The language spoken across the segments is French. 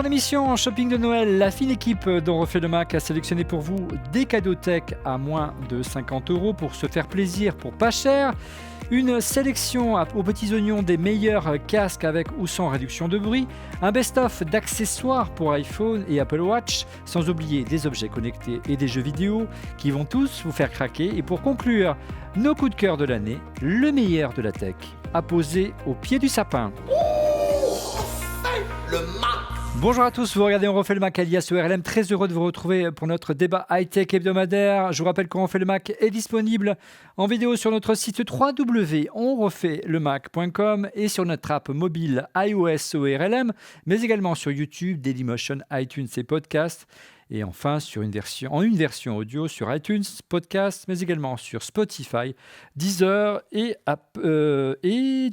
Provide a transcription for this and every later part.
cours d'émission en shopping de Noël, la fine équipe d'On refait le Mac a sélectionné pour vous des cadeaux tech à moins de 50 € pour se faire plaisir pour pas cher. Une sélection aux petits oignons des meilleurs casques avec ou sans réduction de bruit. Un best-of d'accessoires pour iPhone et Apple Watch, sans oublier des objets connectés et des jeux vidéo qui vont tous vous faire craquer. Et pour conclure, nos coups de cœur de l'année, le meilleur de la tech, à poser au pied du sapin. Le Mac. Bonjour à tous, vous regardez On refait le Mac alias ORLM, très heureux de vous retrouver pour notre débat high-tech hebdomadaire. Je vous rappelle qu'On refait le Mac est disponible en vidéo sur notre site www.onrefaitslemac.com et sur notre app mobile iOS ORLM, mais également sur YouTube, Dailymotion, iTunes et Podcast. Et enfin, en une version audio sur iTunes, Podcast, mais également sur Spotify, Deezer et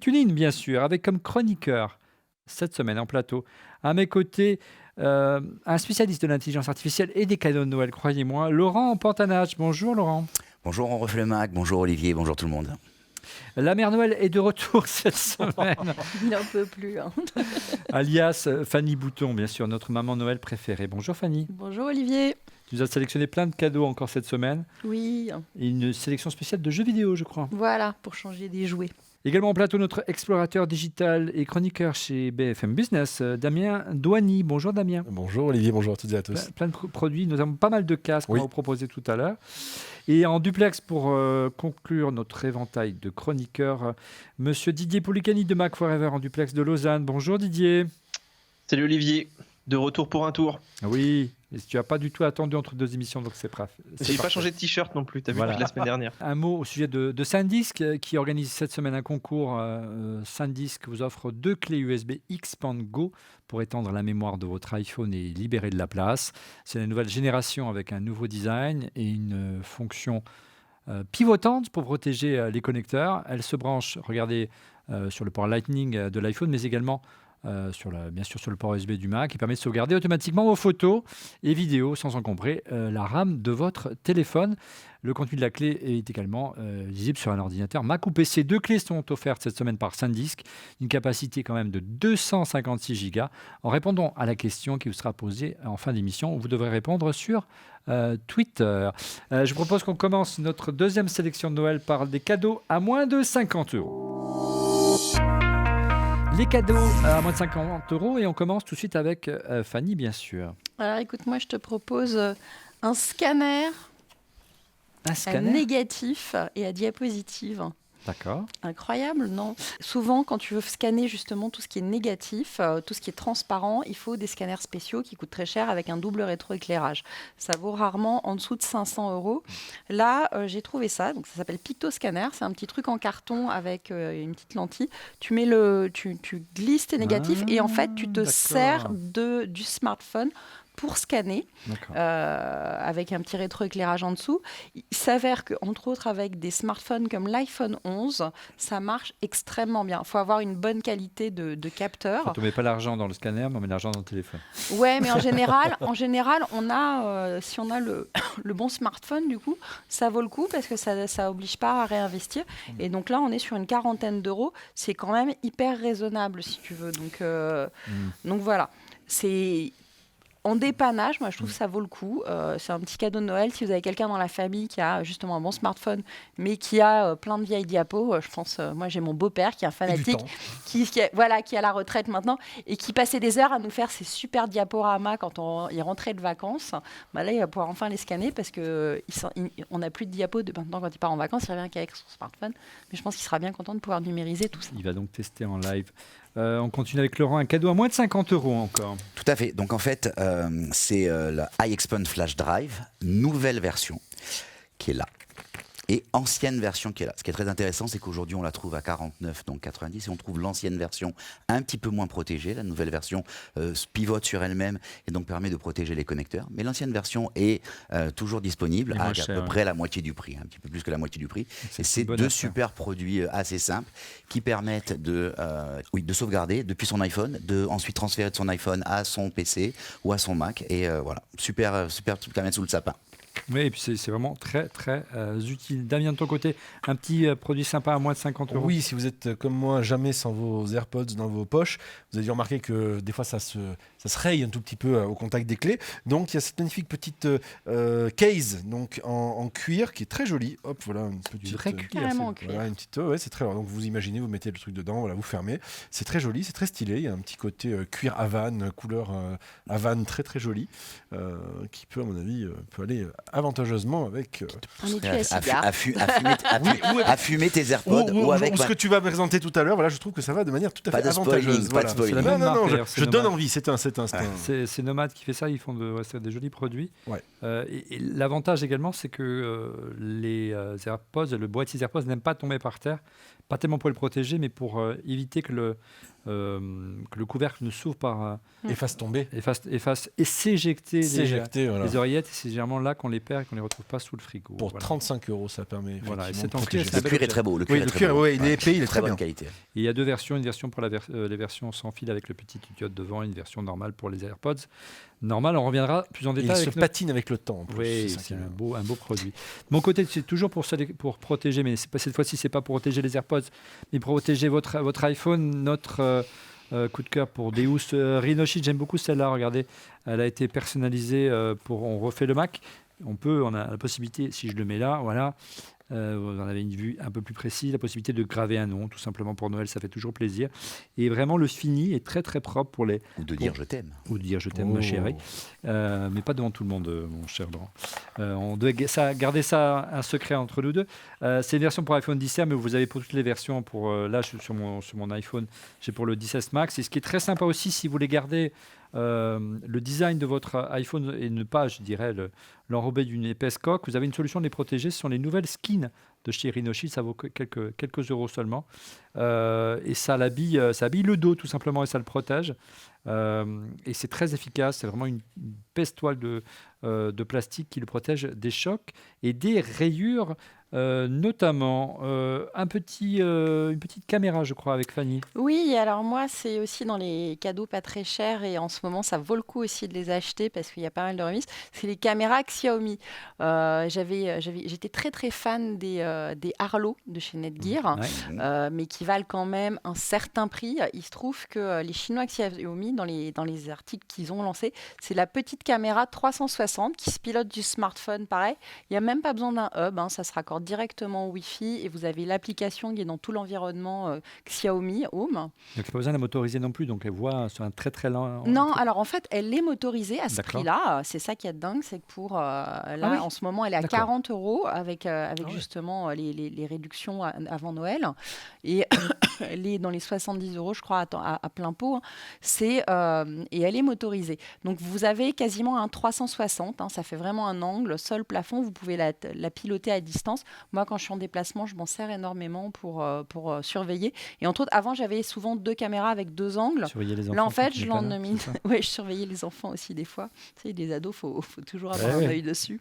TuneIn, bien sûr, avec comme chroniqueur cette semaine en plateau, à mes côtés, un spécialiste de l'intelligence artificielle et des cadeaux de Noël, croyez-moi, Laurent Pantanage. Bonjour Laurent. Bonjour, on refait le Mac. Bonjour Olivier, bonjour tout le monde. La mère Noël est de retour cette semaine. Il n'en peut plus. Alias Fanny Bouton, bien sûr, notre maman Noël préférée. Bonjour Fanny. Bonjour Olivier. Tu nous as sélectionné plein de cadeaux encore cette semaine. Oui. Et une sélection spéciale de jeux vidéo, je crois. Voilà, pour changer des jouets. Également en plateau, notre explorateur digital et chroniqueur chez BFM Business, Damien Douani. Bonjour Damien. Bonjour Olivier, bonjour à toutes et à tous. Plein de produits, nous avons pas mal de casques qu'on va vous proposer tout à l'heure. Et en duplex, pour conclure notre éventail de chroniqueurs, Monsieur Didier Poulicani de Mac Forever en duplex de Lausanne. Bonjour Didier. Salut Olivier, de retour pour un tour. Oui, et tu n'as pas du tout attendu entre deux émissions, donc c'est bref. J'ai pas changé de t-shirt non plus, t'as vu la semaine dernière. Un mot au sujet de SanDisk qui organise cette semaine un concours. SanDisk vous offre 2 clés USB Xpand Go pour étendre la mémoire de votre iPhone et libérer de la place. C'est la nouvelle génération avec un nouveau design et une fonction pivotante pour protéger les connecteurs. Elle se branche, regardez, sur le port Lightning de l'iPhone, mais également bien sûr sur le port USB du Mac, qui permet de sauvegarder automatiquement vos photos et vidéos sans encombrer la RAM de votre téléphone. Le contenu de la clé est également visible sur un ordinateur Mac ou PC. 2 clés sont offertes cette semaine par SanDisk, une capacité quand même de 256 Go. En répondant à la question qui vous sera posée en fin d'émission, vous devrez répondre sur Twitter. Je vous propose qu'on commence notre deuxième sélection de Noël par des cadeaux à moins de 50 €. Les cadeaux à moins de 50 € et on commence tout de suite avec Fanny, bien sûr. Alors écoute, moi je te propose un scanner à négatif et à diapositive. D'accord. Incroyable, non? Souvent, quand tu veux scanner justement tout ce qui est négatif, tout ce qui est transparent, il faut des scanners spéciaux qui coûtent très cher avec un double rétroéclairage. Ça vaut rarement en dessous de 500 €. Là, j'ai trouvé ça. Donc, ça s'appelle PictoScanner. C'est un petit truc en carton avec une petite lentille. Tu glisses tes négatifs et en fait, tu te sers du smartphone pour scanner, avec un petit rétroéclairage en dessous. Il s'avère qu'entre autres, avec des smartphones comme l'iPhone 11, ça marche extrêmement bien. Il faut avoir une bonne qualité de capteur. Quand on ne met pas l'argent dans le scanner, mais on met l'argent dans le téléphone. Ouais, mais en général, on a, si on a le bon smartphone, du coup, ça vaut le coup parce que ça n'oblige pas à réinvestir. Et donc là, on est sur une quarantaine d'euros. C'est quand même hyper raisonnable, si tu veux. Donc voilà, c'est... En dépannage, moi je trouve que ça vaut le coup. C'est un petit cadeau de Noël. Si vous avez quelqu'un dans la famille qui a justement un bon smartphone, mais qui a plein de vieilles diapos, je pense, moi j'ai mon beau-père qui est un fanatique, qui est à la retraite maintenant, et qui passait des heures à nous faire ces super diaporamas quand il rentrait de vacances. Bah là, il va pouvoir enfin les scanner parce qu'on n'a plus de diapos maintenant quand il part en vacances, il revient qu'avec son smartphone. Mais je pense qu'il sera bien content de pouvoir numériser tout ça. Il va donc tester en live. On continue avec Laurent, un cadeau à moins de 50 € encore. Tout à fait. Donc en fait, c'est la iXpand Flash Drive, nouvelle version qui est là. Et ancienne version qui est là. Ce qui est très intéressant, c'est qu'aujourd'hui, on la trouve à 49, donc 90, et on trouve l'ancienne version un petit peu moins protégée. La nouvelle version pivote sur elle-même et donc permet de protéger les connecteurs. Mais l'ancienne version est toujours disponible à peu près la moitié du prix, un petit peu plus que la moitié du prix. Et c'est deux super produits assez simples qui permettent de sauvegarder depuis son iPhone, de ensuite transférer de son iPhone à son PC ou à son Mac. Et voilà, super, super truc à mettre sous le sapin. Oui, et puis c'est vraiment très, très utile. Damien, de ton côté, un petit produit sympa à moins de 50 €. Oui, si vous êtes comme moi, jamais sans vos AirPods dans vos poches, vous avez dû remarquer que des fois ça se raye un tout petit peu au contact des clés. Donc il y a cette magnifique petite case donc, en cuir qui est très jolie. Hop, voilà une petite. Vrai cuir, Carrément en cuir. Voilà, une petite, ouais, c'est très. Donc vous imaginez, vous mettez le truc dedans, voilà, vous fermez. C'est très joli, c'est très stylé. Il y a un petit côté cuir Havane, couleur Havane très très jolie, qui peut à mon avis peut aller avantageusement avec. Un étui à cigare. À fumer tes AirPods ou avec. Ce que tu vas présenter tout à l'heure, voilà, je trouve que ça va de manière tout à Pas fait de spoiling, avantageuse. pas de spoiling. C'est la même marque, Non, d'ailleurs, je c'est donne Nomad. envie, c'est un. C'est Nomad qui fait ça, ils font des jolis produits. Ouais. Et l'avantage également, c'est que les AirPods, le boîtier AirPods n'aime pas tomber par terre, pas tellement pour le protéger, mais pour éviter que le couvercle ne s'ouvre par Et fasse tomber. efface et s'éjecter Voilà. les oreillettes. C'est généralement là qu'on les perd et qu'on les retrouve pas sous le frigo. Pour Voilà. 35 €, ça permet. Voilà, et effectivement c'est de en cuir, protéger. c'est Le cuir est très beau. Le cuir Oui, est le très cuir, beau. ouais, il est épais, il est très très bonne bien. qualité. Et il y a deux versions, une version pour les versions sans fil avec le petit idiote devant, et une version normale pour les AirPods. Normal, on reviendra plus en Il détail se avec patine avec le temps. En plus. Oui, ça qui c'est est un bien. beau produit. De mon côté, c'est toujours pour protéger, mais cette fois-ci, c'est pas pour protéger les AirPods, mais pour protéger votre iPhone. Notre coup de cœur pour Deus Rhinoshield, j'aime beaucoup celle-là. Regardez, elle a été personnalisée on refait le Mac. On a la possibilité, si je le mets là, voilà. Vous en avez une vue un peu plus précise, la possibilité de graver un nom, tout simplement pour Noël, ça fait toujours plaisir. Et vraiment, le fini est très très propre pour les. Ou de dire je t'aime. Ou de dire je t'aime, ma chérie. Mais pas devant tout le monde, mon cher Laurent. On doit garder ça un secret entre nous deux. C'est une version pour iPhone XR, mais vous avez pour toutes les versions. Là, je suis sur mon iPhone, j'ai pour le 10S Max. Et ce qui est très sympa aussi, si vous voulez garder le design de votre iPhone et ne pas, je dirais, l'enrober d'une épaisse coque, vous avez une solution de les protéger. Ce sont les nouvelles skins de chez Rhinoshield, ça vaut quelques euros seulement. Et ça habille le dos tout simplement et ça le protège. Et c'est très efficace, c'est vraiment une épaisse toile de plastique qui le protège des chocs et des rayures. Notamment une petite caméra, je crois, avec Fanny. Oui, alors moi, c'est aussi dans les cadeaux pas très chers et en ce moment, ça vaut le coup aussi de les acheter parce qu'il y a pas mal de remises. C'est les caméras Xiaomi. J'étais très très fan des Harlow de chez Netgear, mais qui valent quand même un certain prix. Il se trouve que les Chinois Xiaomi, dans les articles qu'ils ont lancés, c'est la petite caméra 360 qui se pilote du smartphone, pareil. Il n'y a même pas besoin d'un hub, ça se raccorde directement au Wi-Fi et vous avez l'application qui est dans tout l'environnement Xiaomi Home. Donc il n'y a pas besoin de la motoriser non plus, donc elle voit sur un très très lent. Non, alors en fait, elle est motorisée à ce D'accord. prix-là. C'est ça qui est dingue, c'est que pour là, en ce moment, elle est à D'accord. 40 € avec justement les réductions avant Noël. Et elle est dans les 70 €, je crois, à plein pot. Et elle est motorisée. Donc vous avez quasiment un 360. Ça fait vraiment un angle, sol, plafond. Vous pouvez la piloter à distance. Moi, quand je suis en déplacement, je m'en sers énormément pour surveiller. Et entre autres, avant, j'avais souvent 2 caméras avec 2 angles. Surveiller les enfants. Là, en fait, quand tu je n'es pas là, l'en c'est ça Oui, je surveillais les enfants aussi des fois. Tu sais, les ados, faut toujours avoir Ouais, un ouais. œil dessus.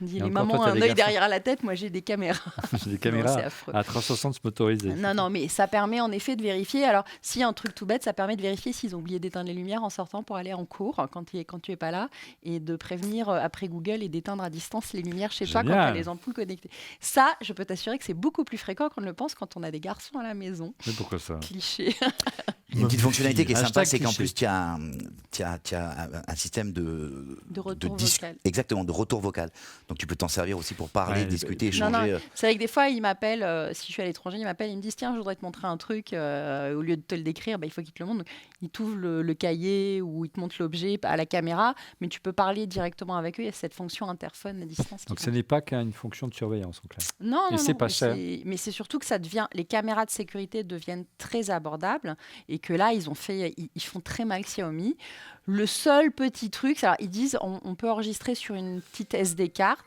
On dit, Et les encore, mamans toi, ont t'as un des œil garçons. derrière la tête. Moi, j'ai des caméras. J'ai des Non, caméras c'est affreux. à 360 motorisées. Non, mais ça permet en effet de vérifier. Alors, si un truc tout bête, ça permet de vérifier s'ils ont oublié d'éteindre les lumières en sortant pour aller en cours quand tu es pas là et de prévenir après Google et d'éteindre à distance les lumières chez toi quand tu as Génial. les ampoules connectées. Ça, je peux t'assurer que c'est beaucoup plus fréquent qu'on ne le pense quand on a des garçons à la maison. Mais pourquoi ça? Cliché. Il y a une petite fonctionnalité qui est sympa, Hashtag c'est qu'en cliché. plus, tu as un système de retour disque. vocal. Exactement, de retour vocal. Donc tu peux t'en servir aussi pour parler, Ouais, discuter, Non, échanger. c'est vrai que des fois, ils m'appellent, si je suis à l'étranger, ils m'appellent, ils me disent tiens, je voudrais te montrer un truc, au lieu de te le décrire, il faut qu'ils te le montrent. Donc, ils t'ouvrent le cahier ou ils te montrent l'objet à la caméra, mais tu peux parler directement avec eux. Il y a cette fonction interphone à distance. Donc ce n'est pas qu'une fonction de surveillance en clair. Non, Et non, c'est non, pas cher. mais c'est surtout que les caméras de sécurité deviennent très abordables et que là, ils font très mal Xiaomi. Le seul petit truc, alors ils disent on peut enregistrer sur une petite SD card.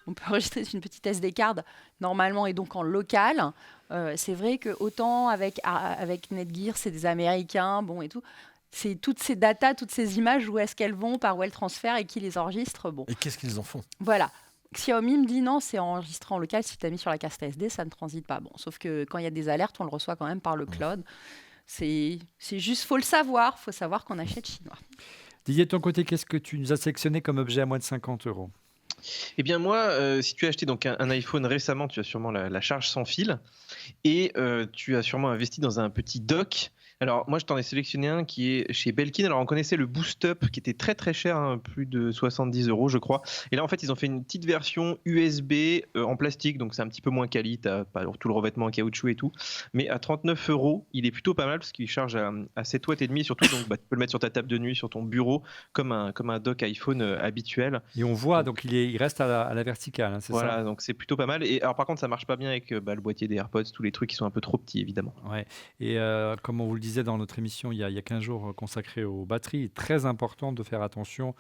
On peut enregistrer sur une petite SD card normalement et donc en local. C'est vrai que autant avec Netgear, c'est des Américains, bon et tout. C'est toutes ces datas, toutes ces images, où est-ce qu'elles vont, par où elles transfèrent et qui les enregistre. Bon, Et qu'est-ce qu'ils en font? voilà. Xiaomi me dit non, c'est enregistré en local. Si tu as mis sur la carte SD, ça ne transite pas. Bon, sauf que quand il y a des alertes, on le reçoit quand même par le cloud. C'est juste, faut le savoir. Faut savoir qu'on achète chinois. Didier, de ton côté, qu'est-ce que tu nous as sélectionné comme objet à moins de 50 €? Eh bien moi, si tu as acheté donc un iPhone récemment, tu as sûrement la charge sans fil et tu as sûrement investi dans un petit dock. Alors moi, je t'en ai sélectionné un qui est chez Belkin. Alors on connaissait le Boost Up qui était très très cher, hein, plus de 70 € je crois. Et là en fait, ils ont fait une petite version USB en plastique, donc c'est un petit peu moins quali, t'as pas tout le revêtement en caoutchouc et tout. Mais à 39 €, il est plutôt pas mal parce qu'il charge à 7 watts et demi surtout. Donc tu peux le mettre sur ta table de nuit, sur ton bureau, comme un dock iPhone habituel. Et on voit, donc il reste à la verticale, hein, c'est Voilà, ça? donc c'est plutôt pas mal. Et alors par contre, ça marche pas bien avec le boîtier des AirPods, tous les trucs qui sont un peu trop petits, évidemment. Ouais. Et comme on vous le disait dans notre émission il y a 15 jours consacrée aux batteries, il est très important de faire attention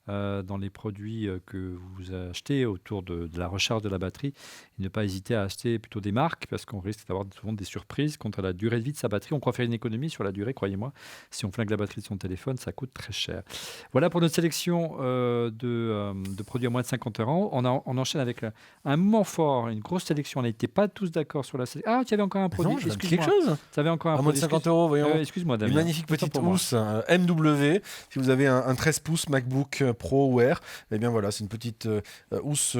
dans les produits que vous achetez autour de la recharge de la batterie et ne pas hésiter à acheter plutôt des marques parce qu'on risque d'avoir souvent des surprises quant à la durée de vie de sa batterie. On croit faire une économie sur la durée, croyez-moi. Si on flingue la batterie de son téléphone, ça coûte très cher. Voilà pour notre sélection de produits à moins de 50 euros. On enchaîne avec un moment fort, une grosse sélection. On n'était pas tous d'accord sur la sélection. Ah, tu avais encore un produit. Non, je Excuse-moi. quelque chose. Tu avais encore un À moins de produit. 50 €, voyons. Excuse-moi, Damien. Une magnifique Autant petite pour moi. housse, un MW. Si vous avez un 13 pouces MacBook Pro ou Air, eh bien voilà, c'est une petite housse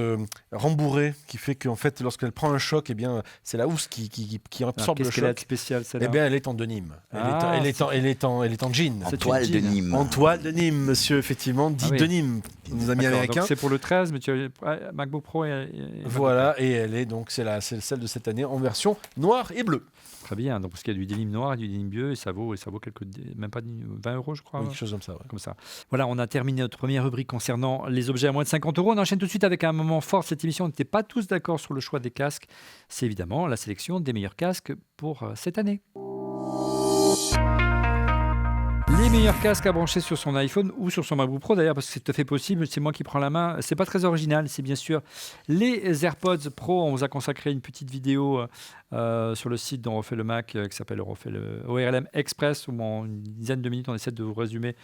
rembourrée qui fait qu'en fait, lorsqu'elle prend un choc, eh bien, c'est la housse qui Alors, absorbe le qu'est-ce qu'elle a de choc. spécial, Eh celle-là? bien, elle est en denim. Ah, Elle est en jean. En C'est une toile de jean. Nîmes. En toile de Nîmes, monsieur, effectivement, dit Ah oui. de Nîmes, nos amis D'accord, américains. donc c'est pour le 13, mais tu as MacBook Pro et Voilà, et elle est donc c'est celle de cette année en version noire et bleue. Très bien, donc parce qu'il y a du denim noir et du denim bleu, et ça vaut même pas 20 € je crois. Oui, quelque chose comme ça. Ouais. Comme ça. Voilà, on a terminé notre première rubrique concernant les objets à moins de 50 €. On enchaîne tout de suite avec un moment fort de cette émission. On n'était pas tous d'accord sur le choix des casques. C'est évidemment la sélection des meilleurs casques pour cette année. Les meilleurs casques à brancher sur son iPhone ou sur son MacBook Pro d'ailleurs, parce que c'est tout à fait possible, c'est moi qui prends la main. C'est pas très original, c'est bien sûr les AirPods Pro. On vous a consacré une petite vidéo sur le site dont refait le Mac qui s'appelle ORLM Express, où en une dizaine de minutes on essaie de vous résumer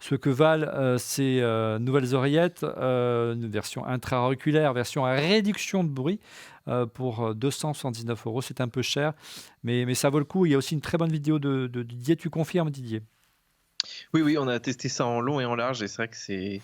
ce que valent ces nouvelles oreillettes, une version intra-auriculaire, version à réduction de bruit pour 279 €. C'est un peu cher, mais ça vaut le coup. Il y a aussi une très bonne vidéo de Didier. Tu confirmes, Didier? Oui, on a testé ça en long et en large et c'est vrai que c'est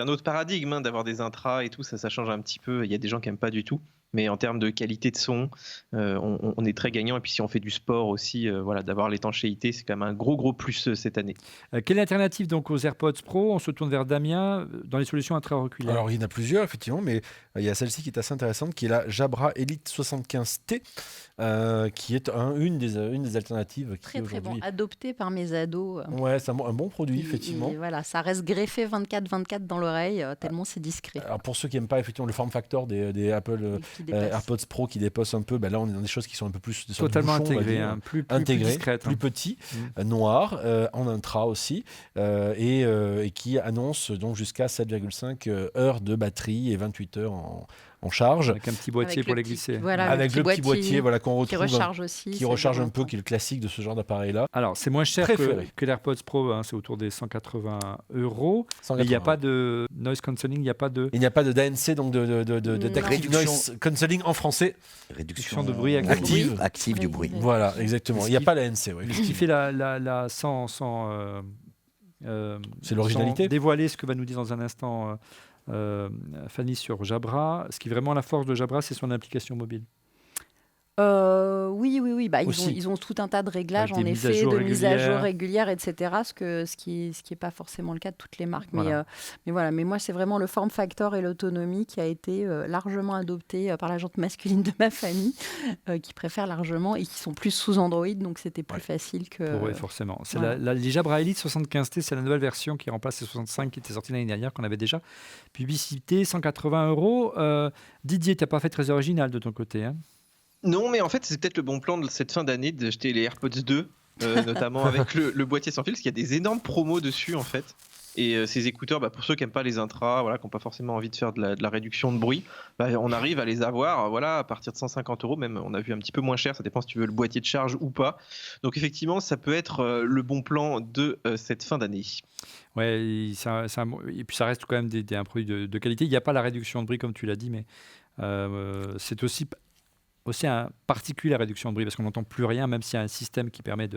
un autre paradigme, hein, d'avoir des intras et tout, ça change un petit peu. Il y a des gens qui n'aiment pas du tout, mais en termes de qualité de son, on est très gagnant. Et puis si on fait du sport aussi, voilà, d'avoir l'étanchéité, c'est quand même un gros plus cette année. Quelle est l'alternative donc aux AirPods Pro? On se tourne vers Damien dans les solutions intra-auriculaires. Alors, il y en a plusieurs, effectivement, mais il y a celle-ci qui est assez intéressante, qui est la Jabra Elite 75T, qui est une des alternatives qui Très très bon, aujourd'hui... adopté par mes ados. Ouais, c'est un bon produit, effectivement. Voilà, ça reste greffé 24/24 dans l'oreille, tellement c'est discret. Alors, pour ceux qui n'aiment pas, effectivement, le form factor des Apple Et qui dépasse. AirPods Pro qui dépassent un peu, ben là, on est dans des choses qui sont un peu plus... sur du Totalement bouchon, on va intégré, dire. hein, plus Intégré, discrète. plus petit, noir, en intra aussi, et qui annonce donc jusqu'à 7,5 heures de batterie et 28 heures en charge. Avec un petit boîtier Avec pour le les petit- glisser. voilà, Avec le petit boîtier voilà, qu'on qui retrouve, recharge aussi. qui c'est recharge un vraiment peu, top. qui est le classique de ce genre d'appareil-là. Alors, c'est moins cher Préféré. que l'AirPods Pro, hein, c'est autour des 180 €. Mais il n'y a 180. pas de noise cancelling, il n'y a pas de Il n'y a pas de d'ANC, donc d'Active Réduction. Noise Cancelling en français. Réduction de bruit active. active du bruit. Oui. Voilà, exactement. Ce Il n'y a qui- pas l'ANC, ouais. ce qui fait C'est l'originalité. sans dévoiler ce que va nous dire dans un instant Fanny sur Jabra. Ce qui est vraiment la force de Jabra, c'est son application mobile. Oui. Bah, Aussi. ils ont tout un tas de réglages, Avec en des mises à effet, jour de mises à jour régulières. régulières, etc. Ce qui est pas forcément le cas de toutes les marques. Voilà. Mais voilà. Mais moi, c'est vraiment le form factor et l'autonomie qui a été largement adopté par la gente masculine de ma famille, qui préfèrent largement et qui sont plus sous Android, donc c'était plus facile que. Oui, forcément. C'est voilà. les Jabra Elite 75T, c'est la nouvelle version qui remplace les 65 qui était sortie l'année dernière, qu'on avait déjà. Publicité, 180 €. Didier, tu n'as pas fait très original de ton côté, hein? Non, mais en fait, c'est peut-être le bon plan de cette fin d'année d'acheter les AirPods 2, notamment avec le boîtier sans fil, parce qu'il y a des énormes promos dessus en fait. Et ces écouteurs, pour ceux qui n'aiment pas les intras, voilà, qui n'ont pas forcément envie de faire de la réduction de bruit, on arrive à les avoir voilà, à partir de 150 €, même on a vu un petit peu moins cher, ça dépend si tu veux le boîtier de charge ou pas. Donc effectivement, ça peut être le bon plan de cette fin d'année. Ouais, et puis ça reste quand même un produit de qualité. Il n'y a pas la réduction de bruit comme tu l'as dit, mais c'est aussi un particulier la réduction de bruit parce qu'on n'entend plus rien, même s'il y a un système qui permet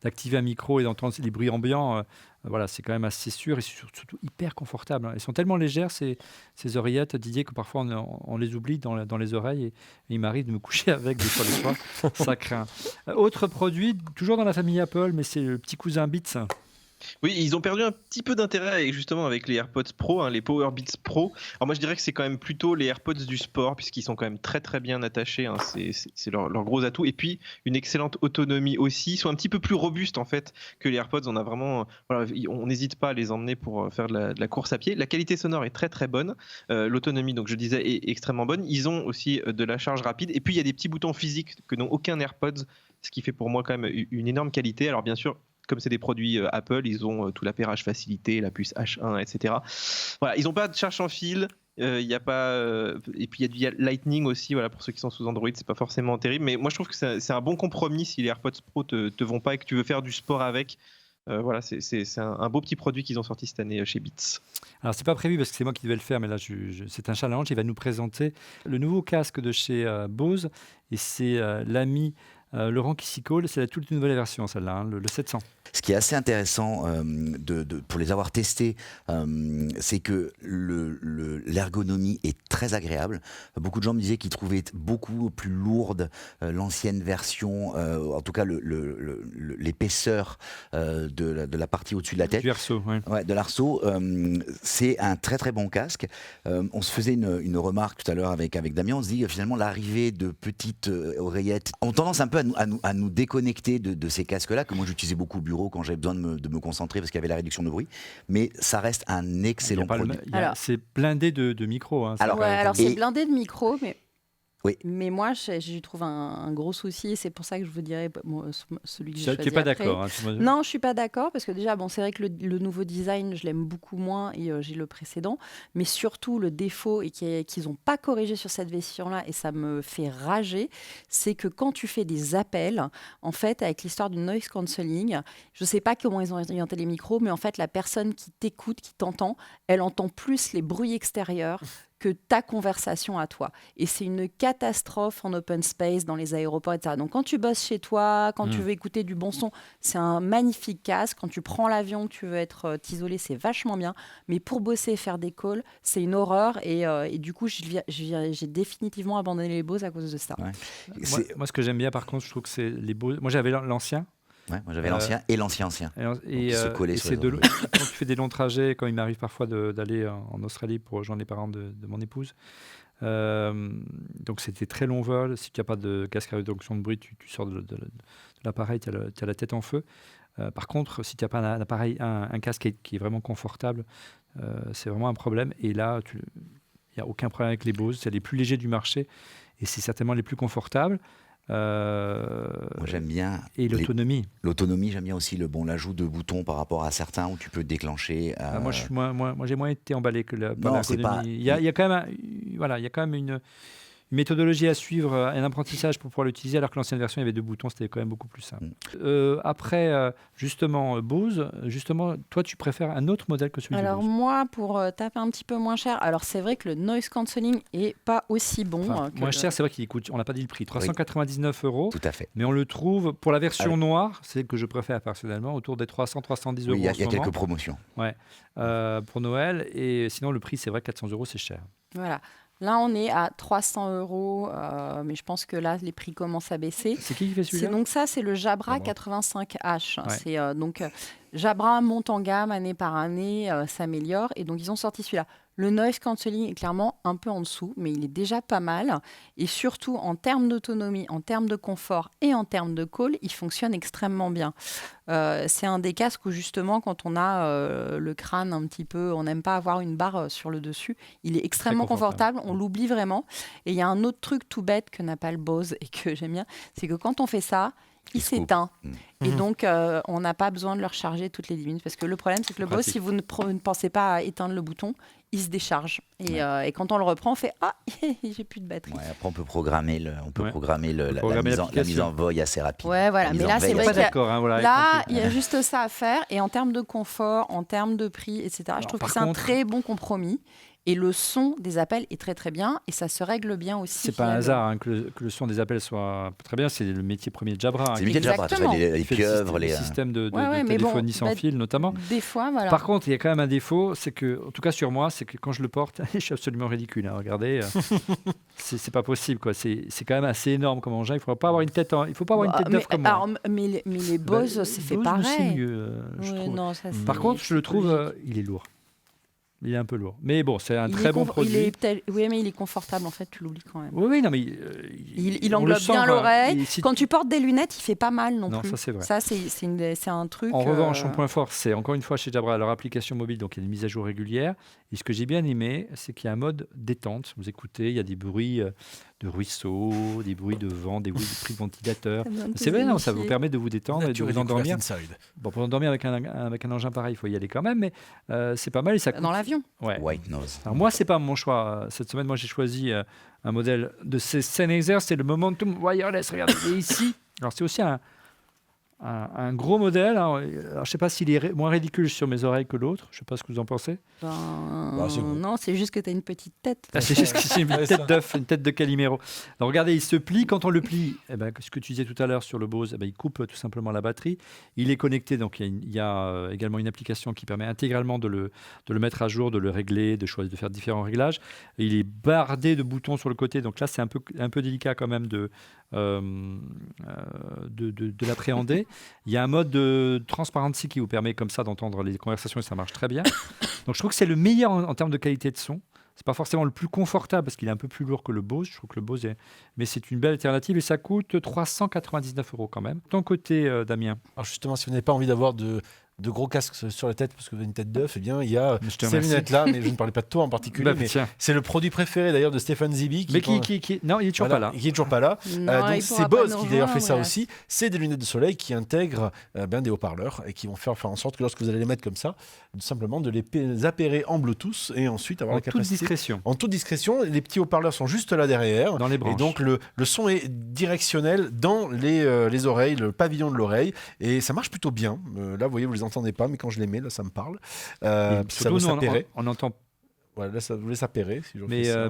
d'activer un micro et d'entendre les bruits ambiants. Voilà, c'est quand même assez sûr et surtout hyper confortable. Elles sont tellement légères, ces oreillettes, Didier, que parfois on les oublie dans les oreilles et il m'arrive de me coucher avec des fois le soir. Ça craint. Autre produit, toujours dans la famille Apple, mais c'est le petit cousin Beats. Oui, ils ont perdu un petit peu d'intérêt justement avec les AirPods Pro, les Power Beats Pro. Alors moi je dirais que c'est quand même plutôt les AirPods du sport puisqu'ils sont quand même très très bien attachés. C'est leur gros atout. Et puis une excellente autonomie aussi. Ils sont un petit peu plus robustes en fait que les AirPods. On a vraiment, on n'hésite pas à les emmener pour faire de la course à pied. La qualité sonore est très très bonne. L'autonomie, donc je disais, est extrêmement bonne. Ils ont aussi de la charge rapide. Et puis il y a des petits boutons physiques que n'ont aucun AirPods, ce qui fait pour moi quand même une énorme qualité. Alors bien sûr, comme c'est des produits Apple, ils ont tout l'appairage facilité, la puce H1, etc. Voilà, ils n'ont pas de charge sans fil. Y a pas, et puis il y a du Lightning aussi, voilà, pour ceux qui sont sous Android, c'est pas forcément terrible. Mais moi je trouve que c'est un bon compromis si les AirPods Pro te vont pas et que tu veux faire du sport avec. Voilà, c'est un beau petit produit qu'ils ont sorti cette année chez Beats. Alors c'est pas prévu parce que c'est moi qui devais le faire, mais là c'est un challenge. Il va nous présenter le nouveau casque de chez Bose et c'est l'ami Laurent qui s'y colle. C'est la toute nouvelle version, celle-là, le 700. Ce qui est assez intéressant pour les avoir testés, c'est que l'ergonomie est très agréable. Beaucoup de gens me disaient qu'ils trouvaient beaucoup plus lourde l'ancienne version, en tout cas l'épaisseur de la partie au-dessus de la tête. Du arceau, oui. Ouais, de l'arceau. C'est un très très bon casque. On se faisait une remarque tout à l'heure avec Damien. On se dit finalement l'arrivée de petites oreillettes ont tendance un peu à nous déconnecter de ces casques-là, que moi j'utilisais beaucoup au bureau quand j'avais besoin de me concentrer parce qu'il y avait la réduction de bruit. Mais ça reste un excellent produit. C'est blindé de micros. Hein, alors c'est blindé de micros, mais... Oui. Mais moi, j'y trouve un gros souci et c'est pour ça que je vous dirais celui que j'ai choisi. Tu n'es pas après. d'accord, hein, Non, je ne suis pas d'accord parce que déjà, c'est vrai que le nouveau design, je l'aime beaucoup moins et j'ai le précédent. Mais surtout, le défaut et qu'ils n'ont pas corrigé sur cette version-là et ça me fait rager, c'est que quand tu fais des appels, en fait, avec l'histoire du noise cancelling, je ne sais pas comment ils ont inventé les micros, mais en fait, la personne qui t'écoute, qui t'entend, elle entend plus les bruits extérieurs que ta conversation à toi. Et c'est une catastrophe en open space, dans les aéroports, etc. Donc quand tu bosses chez toi, quand tu veux écouter du bon son, c'est un magnifique casque. Quand tu prends l'avion, que tu veux t'isoler, c'est vachement bien. Mais pour bosser et faire des calls, c'est une horreur. Et du coup, j'ai définitivement abandonné les Bose à cause de ça. Ouais. Moi, ce que j'aime bien, par contre, je trouve que c'est les Bose. Moi, j'avais l'ancien. Ouais, moi j'avais l'ancien et l'ancien. Et c'est quand tu fais des longs trajets, quand il m'arrive parfois d'aller en Australie pour rejoindre les parents de mon épouse, donc c'était très long vol. Si tu n'as pas de casque à réduction de bruit, tu sors de l'appareil, tu as la tête en feu. Par contre, si tu n'as pas un casque qui est vraiment confortable, c'est vraiment un problème. Et là, il n'y a aucun problème avec les Bose. C'est les plus légers du marché et c'est certainement les plus confortables. Moi j'aime bien. Et l'autonomie. L'autonomie, j'aime bien aussi l'ajout de boutons par rapport à certains où tu peux déclencher. Moi j'ai moins été emballé que l'ergonomie. Il y a quand même une méthodologie à suivre, un apprentissage pour pouvoir l'utiliser, alors que l'ancienne version, il y avait 2 boutons, c'était quand même beaucoup plus simple. Après, justement, Bose, toi, tu préfères un autre modèle que celui de Bose? Alors moi, pour taper un petit peu moins cher, alors c'est vrai que le noise cancelling est pas aussi bon. Moins cher, c'est vrai qu'il coûte, on n'a pas dit le prix, 399 €. Tout à fait. Mais on le trouve, pour la version noire, c'est celle que je préfère personnellement, autour des 300-310 €. Oui, il y a quelques promotions. Ouais, pour Noël. Et sinon, le prix, c'est vrai, 400 €, c'est cher. Voilà. Là, on est à 300 €, mais je pense que là, les prix commencent à baisser. C'est qui fait celui-là? Donc ça, c'est le Jabra 85H. Ouais. C'est Jabra monte en gamme année par année, s'améliore, et donc ils ont sorti celui-là. Le noise cancelling est clairement un peu en dessous, mais il est déjà pas mal. Et surtout, en termes d'autonomie, en termes de confort et en termes de call, il fonctionne extrêmement bien. C'est un des casques où, justement, quand on a le crâne un petit peu, on n'aime pas avoir une barre sur le dessus. Il est extrêmement confortable, on l'oublie vraiment. Et il y a un autre truc tout bête que n'a pas le Bose et que j'aime bien, c'est que quand on fait ça, il s'éteint. Et donc, on n'a pas besoin de le recharger toutes les 10 minutes. Parce que le problème, c'est que le Bose, si vous ne pensez pas à éteindre le bouton, il se décharge. Et quand on le reprend, on fait « Ah, j'ai plus de batterie ». Après, on peut programmer, la mise en voie assez rapide. Ouais, voilà. Mais là, c'est vrai qu'il y a juste ça à faire. Et en termes de confort, en termes de prix, etc., je trouve que c'est un très bon compromis. Et le son des appels est très très bien et ça se règle bien aussi. C'est pas un hasard hein, que le son des appels soit très bien, c'est le métier premier de Jabra. C'est le métier de Jabra, les Il fait pieuvres, le les... système de mais téléphonie sans fil notamment. Des fois, voilà. Par contre, il y a quand même un défaut, c'est que, en tout cas sur moi, c'est que quand je le porte, je suis absolument ridicule. Hein, regardez, c'est pas possible, quoi. C'est quand même assez énorme comme engin. Il faut pas avoir une tête, il faut pas avoir une tête d'œuf comme moi. Mais les Bose, c'est fait Bose, pareil. c'est mieux, je trouve. Non, Par contre, je le trouve, il est lourd. Il est un peu lourd. Mais bon, c'est un très bon produit. Oui, mais il est confortable, en fait, tu l'oublies quand même. Oui, non, mais il englobe bien l'oreille. Quand tu portes des lunettes, il fait pas mal non plus. Ça, c'est vrai. Ça, c'est un truc... En revanche, son point fort, c'est encore une fois chez Jabra, leur application mobile, donc il y a une mise à jour régulière. Et ce que j'ai bien aimé, c'est qu'il y a un mode détente. Vous écoutez, il y a des bruits de ruisseaux, des bruits de vent, des bruits de ventilateurs. C'est vrai, non, ça vous permet de vous détendre et de vous endormir. Bon, pour endormir avec un engin pareil, il faut y aller quand même, mais c'est pas mal. Et ça coûte... Dans l'avion. Ouais. White Nose. Alors moi, c'est pas mon choix. Cette semaine, moi, j'ai choisi un modèle de ces Sennheiser, c'est le Momentum Wireless. Regardez, il est ici. Alors, c'est aussi un gros modèle. Alors, je ne sais pas s'il est moins ridicule sur mes oreilles que l'autre. Je ne sais pas ce que vous en pensez. Non, c'est juste que tu as une petite tête. C'est juste que c'est une tête d'œuf, une tête de Calimero. Alors, regardez, il se plie. Quand on le plie, ce que tu disais tout à l'heure sur le Bose, il coupe tout simplement la batterie. Il est connecté, donc il y a également une application qui permet intégralement de le mettre à jour, de le régler, de faire différents réglages. Il est bardé de boutons sur le côté, donc là, c'est un peu délicat quand même de l'appréhender. Il y a un mode de transparency qui vous permet comme ça d'entendre les conversations et ça marche très bien. Donc je trouve que c'est le meilleur en termes de qualité de son. C'est pas forcément le plus confortable parce qu'il est un peu plus lourd que le Bose. Je trouve que le Bose mais c'est une belle alternative et ça coûte 399 € quand même. De ton côté, Damien. Alors justement, si vous n'avez pas envie d'avoir de gros casques sur la tête parce que vous avez une tête d'œuf, eh bien il y a ces lunettes-là, mais je ne parlais pas de toi en particulier, mais c'est le produit préféré d'ailleurs de Stéphane Zibi. Non, il est toujours pas là. Il est toujours pas là. Donc c'est Bose qui d'ailleurs fait ça aussi. C'est des lunettes de soleil qui intègrent des haut-parleurs et qui vont faire en sorte que lorsque vous allez les mettre comme ça, simplement de les appairer en Bluetooth et ensuite avoir la capacité. En toute discrétion. Les petits haut-parleurs sont juste là derrière. Dans les branches. Et donc le son est directionnel dans les oreilles, le pavillon de l'oreille, et ça marche plutôt bien. Là, vous voyez, vous les entendez pas, mais quand je les mets, là, ça me parle. Ça va s'appairer. On entend. Voilà, là, ça vous laisse appairer. Si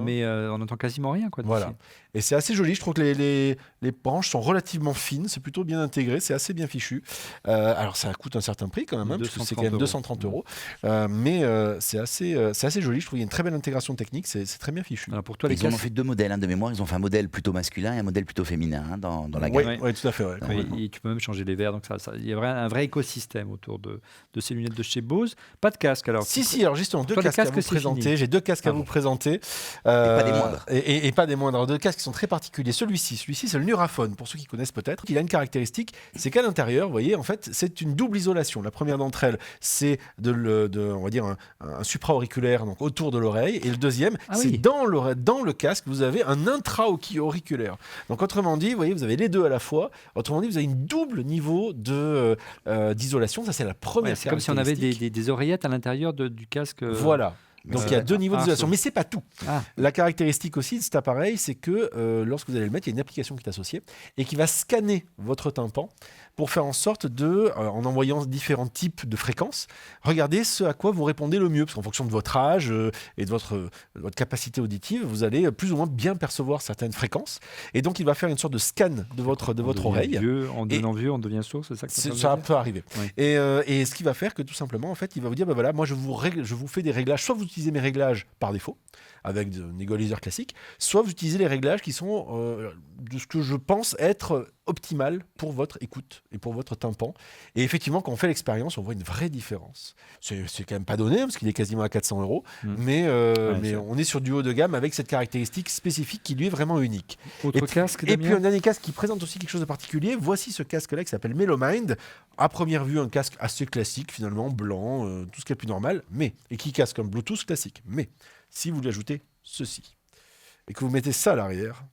mais on n'entend quasiment rien. Quoi, voilà. Et c'est assez joli. Je trouve que les branches sont relativement fines. C'est plutôt bien intégré. C'est assez bien fichu. Alors, ça coûte un certain prix quand même, parce que c'est quand même 230 €. Mais c'est assez joli. Je trouve qu'il y a une très belle intégration technique. C'est très bien fichu. Alors pour toi, ils ont fait 2 modèles de mémoire. Ils ont fait un modèle plutôt masculin et un modèle plutôt féminin dans la gamme. Oui, tout à fait. Ouais. Et tu peux même changer les verres. Donc il y a un vrai écosystème autour de ces lunettes de chez Bose. Pas de casque alors. Si, alors justement, deux casques à vous présenter. J'ai 2 casques à vous présenter. Et pas des moindres. Et pas des moindres. 2 casques qui sont très particuliers. Celui-ci, c'est le Nuraphone, pour ceux qui connaissent peut-être. Il a une caractéristique, c'est qu'à l'intérieur, vous voyez, en fait, c'est une double isolation. La première d'entre elles, c'est on va dire un supra-auriculaire, donc autour de l'oreille. Et le deuxième, c'est dans le casque, vous avez un intra-auriculaire. Donc autrement dit, vous voyez, vous avez les deux à la fois. Autrement dit, vous avez une double niveau d'isolation. Ça, c'est la première caractéristique. C'est comme si on avait des oreillettes à l'intérieur du casque. Voilà. Donc il y a 2 niveaux d'isolation, mais c'est pas tout. La caractéristique aussi de cet appareil, c'est que lorsque vous allez le mettre, il y a une application qui est associée et qui va scanner votre tympan pour faire en sorte en envoyant différents types de fréquences, regardez ce à quoi vous répondez le mieux, parce qu'en fonction de votre âge et de votre capacité auditive, vous allez plus ou moins bien percevoir certaines fréquences, et donc il va faire une sorte de scan de votre oreille. En devenant vieux, on devient sourd, c'est ça que ça peut arriver. Oui. Et ce qui va faire que tout simplement, en fait, il va vous dire, voilà, moi je vous fais des réglages, soit vous utilisez mes réglages par défaut, avec un égaliseur classique, soit vous utilisez les réglages qui sont de ce que je pense être optimal pour votre écoute et pour votre tympan. Et effectivement, quand on fait l'expérience, on voit une vraie différence. C'est quand même pas donné, parce qu'il est quasiment à 400 €, mais on est sur du haut de gamme avec cette caractéristique spécifique qui lui est vraiment unique. Casque, et puis un dernier casque qui présente aussi quelque chose de particulier. Voici ce casque-là qui s'appelle Melomind. À première vue, un casque assez classique, finalement, blanc, tout ce qui est plus normal, et qui casque un Bluetooth classique. Mais si vous lui ajoutez ceci, et que vous mettez ça à l'arrière,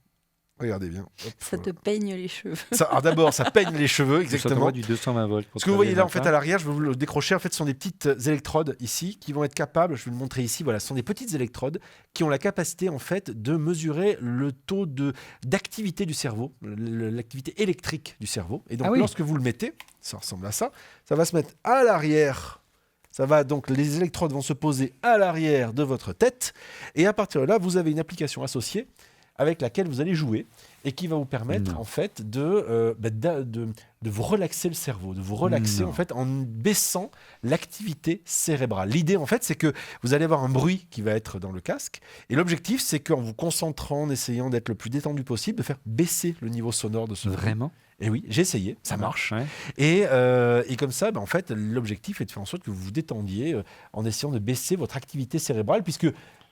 regardez bien. Hop, ça te peigne les cheveux. Alors d'abord, ça peigne les cheveux, exactement. Ça du 220 volts. Ce que vous voyez là, en fait, à l'arrière, je vais vous le décrocher. En fait, ce sont des petites électrodes ici qui vont être capables, je vais le montrer ici, voilà, ce sont des petites électrodes qui ont la capacité, en fait, de mesurer le taux d'activité du cerveau, l'activité électrique du cerveau. Et donc, lorsque vous le mettez, ça ressemble à ça, ça va se mettre à l'arrière. Ça va donc, les électrodes vont se poser à l'arrière de votre tête. Et à partir de là, vous avez une application associée avec laquelle vous allez jouer et qui va vous permettre en fait de vous relaxer le cerveau, de vous relaxer en fait en baissant l'activité cérébrale. L'idée en fait c'est que vous allez avoir un bruit qui va être dans le casque et l'objectif c'est qu'en vous concentrant, en essayant d'être le plus détendu possible, de faire baisser le niveau sonore de ce bruit. Vraiment ? Et oui, j'ai essayé, ça marche. Ouais. Et comme ça, en fait, l'objectif est de faire en sorte que vous vous détendiez en essayant de baisser votre activité cérébrale, puisque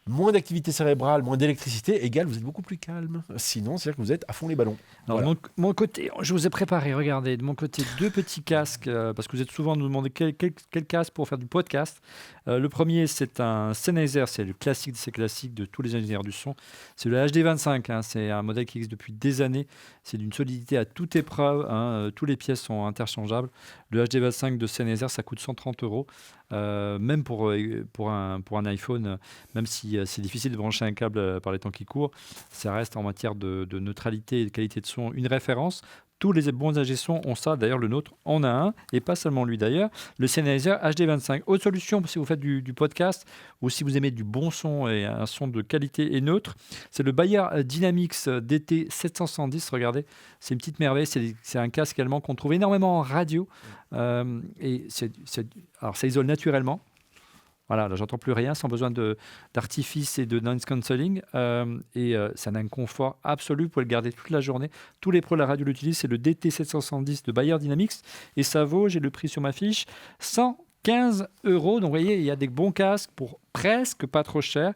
moins d'activité cérébrale, moins d'électricité, égale vous êtes beaucoup plus calme. Sinon, c'est-à-dire que vous êtes à fond les ballons. Alors, Voilà. de mon côté, je vous ai préparé, regardez, de mon côté, 2 petits casques, parce que vous êtes souvent nous demander quel casque pour faire du podcast. Le premier, c'est un Sennheiser, c'est le classique de ces classiques de tous les ingénieurs du son. C'est le HD25, hein, c'est un modèle qui existe depuis des années. C'est d'une solidité à toute épreuve, hein, tous les pièces sont interchangeables. Le HD25 de Sennheiser, ça coûte 130 €. Même pour un iPhone, même si c'est difficile de brancher un câble par les temps qui courent, ça reste en matière de neutralité et de qualité de son une référence. Tous les bons ingé sons ont ça, d'ailleurs le nôtre en a un, et pas seulement lui d'ailleurs, le Sennheiser HD25. Autre solution si vous faites du podcast ou si vous aimez du bon son et un son de qualité et neutre, c'est le Bayer Dynamics DT 710, regardez, c'est une petite merveille, c'est un casque également qu'on trouve énormément en radio, et alors ça isole naturellement. Voilà, là, j'entends plus rien, sans besoin d'artifice et de noise cancelling. Ça a un confort absolu, vous pouvez le garder toute la journée. Tous les pros de la radio l'utilisent, c'est le DT710 de Bayer Dynamics. Et ça vaut, j'ai le prix sur ma fiche, 115 €. Donc vous voyez, il y a des bons casques pour presque pas trop cher,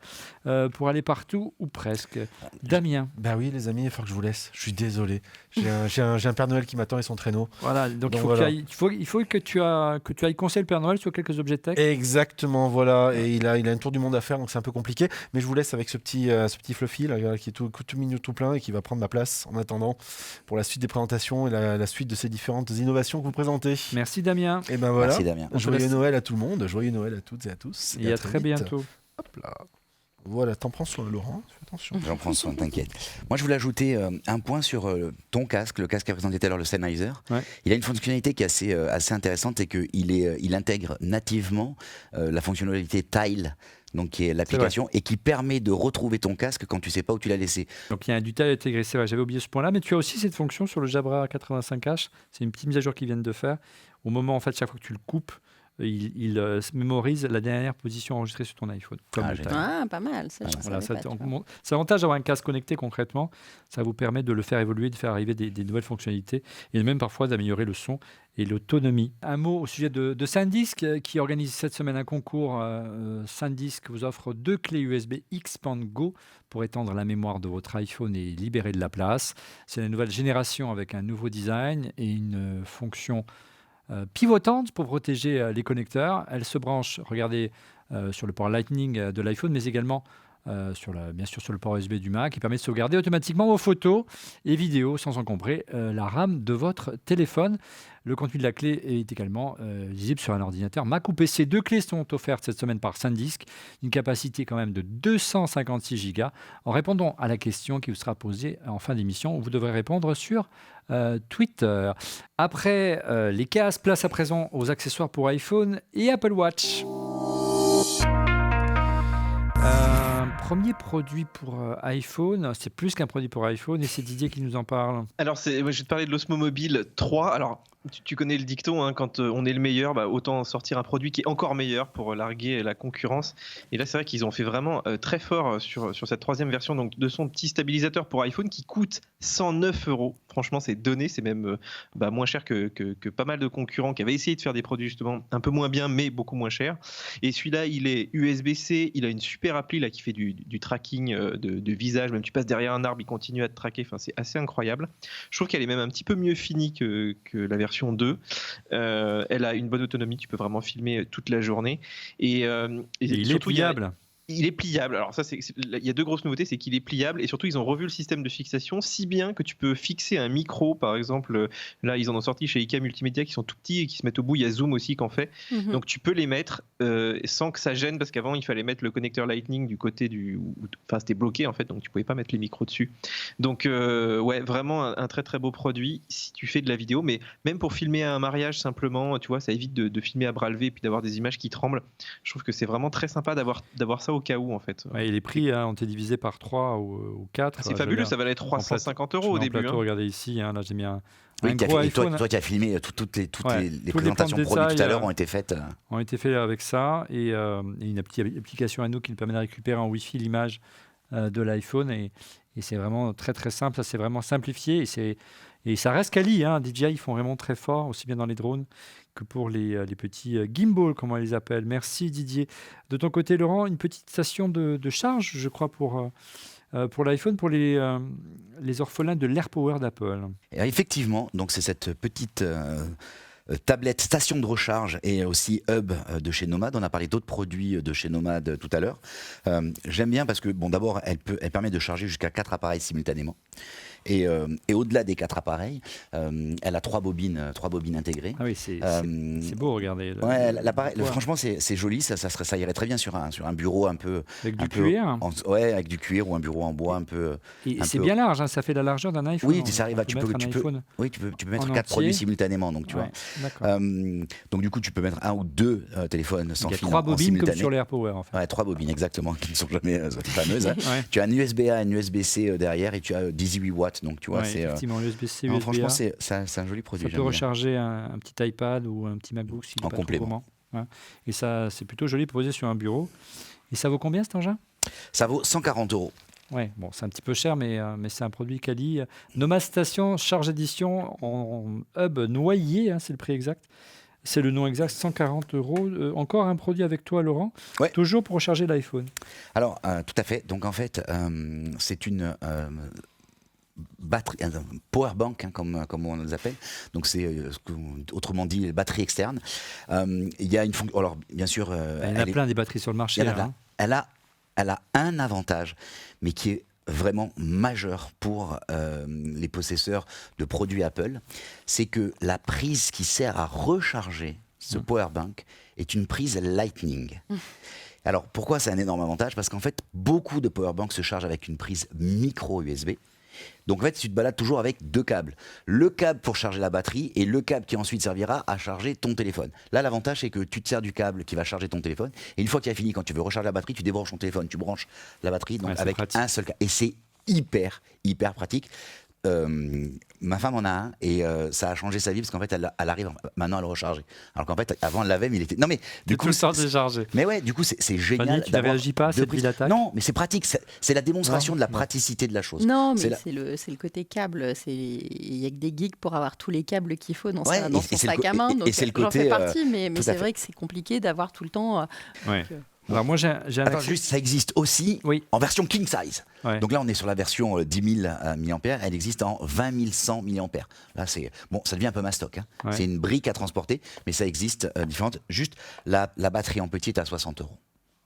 pour aller partout ou presque. Damien. Ben oui, les amis, il faut que je vous laisse. Je suis désolé. J'ai un Père Noël qui m'attend et son traîneau. Voilà, donc voilà. il faut que tu ailles conseiller le Père Noël sur quelques objets tech. Exactement, voilà. Et il a un tour du monde à faire, donc c'est un peu compliqué. Mais je vous laisse avec ce petit fluffy là, qui est tout mignon, tout plein et qui va prendre ma place en attendant pour la suite des présentations et la suite de ces différentes innovations que vous présentez. Merci Damien. Et ben voilà. Merci Damien. Joyeux Noël à tout le monde, joyeux Noël à toutes et à tous. Et à très vite. bientôt. Hop là. Voilà, t'en prends soin, Laurent. Fais attention. J'en prends soin, t'inquiète. Moi, je voulais ajouter un point sur ton casque, le casque qu'a présenté tout à l'heure, le Sennheiser. Ouais. Il a une fonctionnalité qui est assez intéressante, c'est qu'il intègre nativement la fonctionnalité Tile, donc qui est l'application, et qui permet de retrouver ton casque quand tu sais pas où tu l'as laissé. Donc il y a du Tile intégré, c'est vrai, j'avais oublié ce point-là, mais tu as aussi cette fonction sur le Jabra 85H, c'est une petite mise à jour qu'ils viennent de faire. Au moment, en fait, chaque fois que tu le coupes, il mémorise la dernière position enregistrée sur ton iPhone. Comme le Tile. Ah, pas mal. Ça, je Voilà, savais pas, tu vois. c'est l'avantage d'avoir un casque connecté concrètement, ça vous permet de le faire évoluer, de faire arriver des nouvelles fonctionnalités et même parfois d'améliorer le son et l'autonomie. Un mot au sujet de SanDisk qui organise cette semaine un concours. SanDisk vous offre 2 clés USB Xpand Go pour étendre la mémoire de votre iPhone et libérer de la place. C'est la nouvelle génération avec un nouveau design et une fonction pivotante pour protéger les connecteurs. Elle se branche, regardez, sur le port Lightning de l'iPhone, mais également bien sûr sur le port USB du Mac, qui permet de sauvegarder automatiquement vos photos et vidéos sans encombrer la RAM de votre téléphone. Le contenu de la clé est également visible sur un ordinateur Mac ou PC. 2 clés sont offertes cette semaine par SanDisk, une capacité quand même de 256 Go. En répondant à la question qui vous sera posée en fin d'émission, vous devrez répondre sur Twitter. Après les casques, place à présent aux accessoires pour iPhone et Apple Watch. Premier produit pour iPhone, c'est plus qu'un produit pour iPhone et c'est Didier qui nous en parle. Alors, je vais te parler de l'Osmo Mobile 3. Alors, tu connais le dicton, hein, quand on est le meilleur, autant sortir un produit qui est encore meilleur pour larguer la concurrence. Et là, c'est vrai qu'ils ont fait vraiment très fort sur cette troisième version donc, de son petit stabilisateur pour iPhone qui coûte 109 €. Franchement, c'est donné, c'est même moins cher que pas mal de concurrents qui avaient essayé de faire des produits justement un peu moins bien, mais beaucoup moins cher. Et celui-là, il est USB-C, il a une super appli là, qui fait du tracking de visage. Même tu passes derrière un arbre, il continue à te traquer. Enfin, c'est assez incroyable. Je trouve qu'elle est même un petit peu mieux finie que la version 2. Elle a une bonne autonomie, tu peux vraiment filmer toute la journée. Et il surtout, est pliable. Il est pliable. Alors ça, il y a deux grosses nouveautés, c'est qu'il est pliable et surtout ils ont revu le système de fixation, si bien que tu peux fixer un micro, par exemple. Là, ils en ont sorti chez IKEA Multimédia qui sont tout petits et qui se mettent au bout. Il y a Zoom aussi qu'en fait. Donc tu peux les mettre sans que ça gêne, parce qu'avant il fallait mettre le connecteur Lightning du côté enfin c'était bloqué en fait, donc tu pouvais pas mettre les micros dessus. Donc ouais, vraiment un très très beau produit si tu fais de la vidéo, mais même pour filmer un mariage simplement, tu vois, ça évite de filmer à bras levés et puis d'avoir des images qui tremblent. Je trouve que c'est vraiment très sympa d'avoir ça au cas où en fait. Ouais, et les prix ont été divisés par 3 ou 4. C'est fabuleux, ça valait 350 € au début. Regardez ici, là j'ai mis un Oui, gros iPhone. toi qui as filmé toutes les tous présentations plans de produits tout à détail, l'heure ont été faites. ont été faits avec ça et une petite application à nous qui nous permet de récupérer en Wi-Fi l'image de l'iPhone et c'est vraiment très très simple, ça c'est vraiment simplifié et ça reste quali. DJI ils font vraiment très fort, aussi bien dans les drones que pour les petits gimbals, comme on les appelle. Merci Didier. De ton côté Laurent, une petite station de charge, je crois, pour l'iPhone, pour les orphelins de l'AirPower d'Apple. Et effectivement, donc c'est cette petite tablette station de recharge et aussi hub de chez Nomad. On a parlé d'autres produits de chez Nomad tout à l'heure. J'aime bien parce que d'abord elle permet de charger jusqu'à 4 appareils simultanément. Et au-delà des 4 appareils, elle a 3 bobines intégrées. Ah oui, c'est beau, regardez. Ouais, l'appareil, franchement, c'est joli. Ça irait très bien sur un bureau un peu avec du cuir. Avec du cuir ou un bureau en bois un peu. Et c'est bien large, ça fait la largeur d'un iPhone. Oui, ça arrive. Tu peux mettre 4 produits simultanément. Donc tu vois. Donc du coup, tu peux mettre 1 ou 2 téléphones sans fil. Il y a 3 bobines comme sur l'AirPower en fait. Ouais, 3 bobines exactement qui ne sont jamais fameuses. Tu as un USB-A, un USB-C derrière et tu as 18 watts. Donc tu vois, c'est effectivement l'USB-C, non, USB-A. franchement, c'est un joli produit. Ça peut recharger un petit iPad ou un petit MacBook s'il est pas trop gourmand. Et ça, c'est plutôt joli posé sur un bureau. Et ça vaut combien cet engin ? Ça vaut 140 €. Ouais, bon, c'est un petit peu cher, mais c'est un produit quali. Nomad Station Charge Édition en hub noyé, c'est le prix exact. C'est le nom exact, 140 €. Encore un produit avec toi, Laurent. Ouais. Toujours pour recharger l'iPhone. Alors, tout à fait. Donc, en fait, c'est une batterie, un power bank, comme on les appelle. Donc, c'est autrement dit batterie externe. Il y a une fonction. Alors, bien sûr, il y en a plein des batteries sur le marché. Elle a un avantage, mais qui est vraiment majeur pour les possesseurs de produits Apple, c'est que la prise qui sert à recharger ce power bank est une prise Lightning. Alors pourquoi c'est un énorme avantage ? Parce qu'en fait, beaucoup de power banks se chargent avec une prise micro USB. Donc en fait, tu te balades toujours avec 2 câbles. Le câble pour charger la batterie et le câble qui ensuite servira à charger ton téléphone. Là, l'avantage, c'est que tu te sers du câble qui va charger ton téléphone. Et une fois qu'il a fini, quand tu veux recharger la batterie, tu débranches ton téléphone, tu branches la batterie donc avec un seul câble. Et c'est hyper pratique. Ma femme en a un et ça a changé sa vie parce qu'en fait elle arrive maintenant à le recharger. Alors qu'en fait avant elle l'avait mais il était. Non mais du coup tout déchargé. Mais ouais, du coup c'est génial. Tu ne réagis pas à cette prise d'attaque ? Non, mais c'est pratique. C'est la démonstration de la praticité de la chose. Non, mais c'est le côté câble. Il y a que des geeks pour avoir tous les câbles qu'il faut dans son sac à main. Donc j'en fais partie, mais c'est vrai que c'est compliqué d'avoir tout le temps. Alors moi, juste, ça existe aussi en version king size. Ouais. Donc là, on est sur la version 10 000 mAh. Elle existe en 20 100 mAh. Là, ça devient un peu mastoc. C'est une brique à transporter, mais ça existe différente. Juste, la batterie en petit est à 60 €.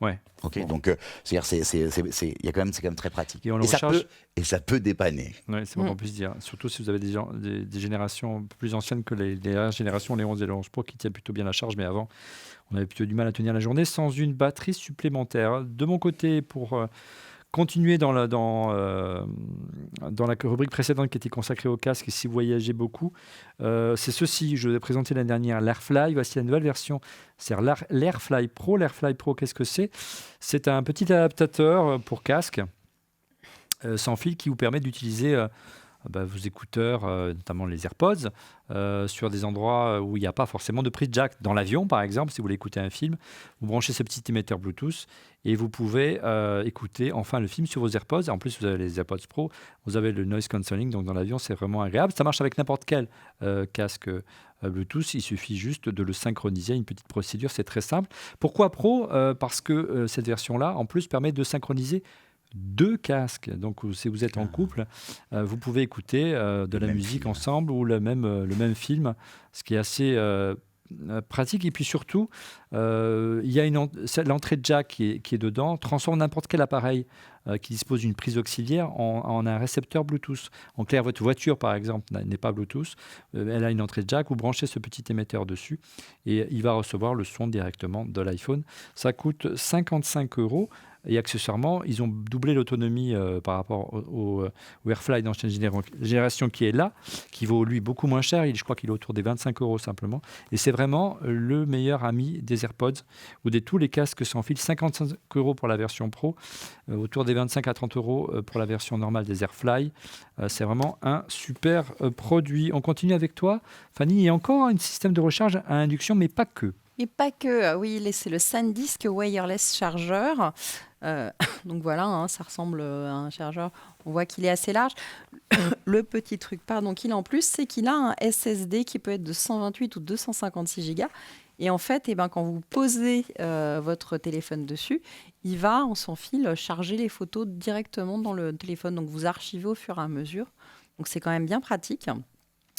Ouais. Ok. Bon. Donc, c'est quand même très pratique. Et ça peut dépanner. Ouais, c'est bon qu'on puisse dire. Surtout si vous avez des générations plus anciennes que les dernières générations, les 11 et les 11 Pro, qui tiennent plutôt bien la charge, mais avant, on avait plutôt du mal à tenir la journée sans une batterie supplémentaire. De mon côté, pour continuer dans la rubrique précédente qui était consacrée au casque, et si vous voyagez beaucoup, c'est ceci. Je vous ai présenté l'année dernière l'Airfly. Voici la nouvelle version. C'est l'Airfly Pro. L'Airfly Pro, qu'est-ce que c'est ? C'est un petit adaptateur pour casque sans fil qui vous permet d'utiliser vos écouteurs, notamment les AirPods, sur des endroits où il n'y a pas forcément de prise jack. Dans l'avion, par exemple, si vous voulez écouter un film, vous branchez ce petit émetteur Bluetooth et vous pouvez écouter enfin le film sur vos AirPods. En plus, vous avez les AirPods Pro, vous avez le noise cancelling, donc dans l'avion, c'est vraiment agréable. Ça marche avec n'importe quel casque Bluetooth, il suffit juste de le synchroniser, une petite procédure, c'est très simple. Pourquoi Pro ? Parce que cette version-là, en plus, permet de synchroniser 2 casques. Donc, si vous êtes en couple, vous pouvez écouter de la musique ensemble ou le même film, ce qui est assez pratique. Et puis surtout, il y a l'entrée jack qui est dedans, transforme n'importe quel appareil qui dispose d'une prise auxiliaire en un récepteur Bluetooth. En clair, votre voiture, par exemple, n'est pas Bluetooth. Elle a une entrée jack, vous branchez ce petit émetteur dessus et il va recevoir le son directement de l'iPhone. Ça coûte 55 €. Et accessoirement, ils ont doublé l'autonomie par rapport au AirFly d'ancienne génération qui est là, qui vaut lui beaucoup moins cher. Je crois qu'il est autour des 25 € simplement. Et c'est vraiment le meilleur ami des AirPods ou de tous les casques sans fil. 55 € pour la version Pro, autour des 25 à 30 € pour la version normale des AirFly. C'est vraiment un super produit. On continue avec toi, Fanny. Il y a encore un système de recharge à induction, mais pas que. Et pas que, oui, c'est le SanDisk Wireless Charger. Donc voilà, ça ressemble à un chargeur. On voit qu'il est assez large. Le petit truc qu'il a en plus, c'est qu'il a un SSD qui peut être de 128 ou 256 Go. Et en fait, quand vous posez votre téléphone dessus, il va en sans fil charger les photos directement dans le téléphone. Donc vous archivez au fur et à mesure. Donc c'est quand même bien pratique.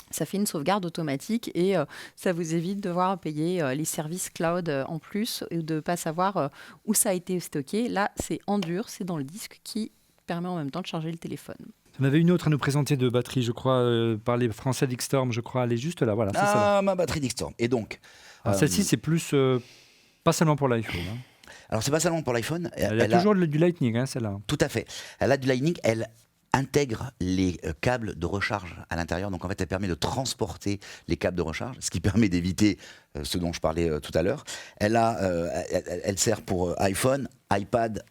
Ça fait une sauvegarde automatique et ça vous évite de devoir payer les services cloud en plus et de ne pas savoir où ça a été stocké. Là, c'est en dur, c'est dans le disque qui permet en même temps de charger le téléphone. On avait une autre à nous présenter de batterie, je crois, par les Français d'Xtorm, je crois. Elle est juste là, voilà. C'est ça. Ma batterie d'Xtorm. Et donc, celle-ci, c'est plus pas seulement pour l'iPhone. Alors, c'est pas seulement pour l'iPhone. Elle a toujours du Lightning, celle-là. Tout à fait. Elle a du Lightning. Elle intègre les câbles de recharge à l'intérieur. Donc en fait, elle permet de transporter les câbles de recharge, ce qui permet d'éviter ce dont je parlais tout à l'heure. Elle sert pour iPhone, iPad,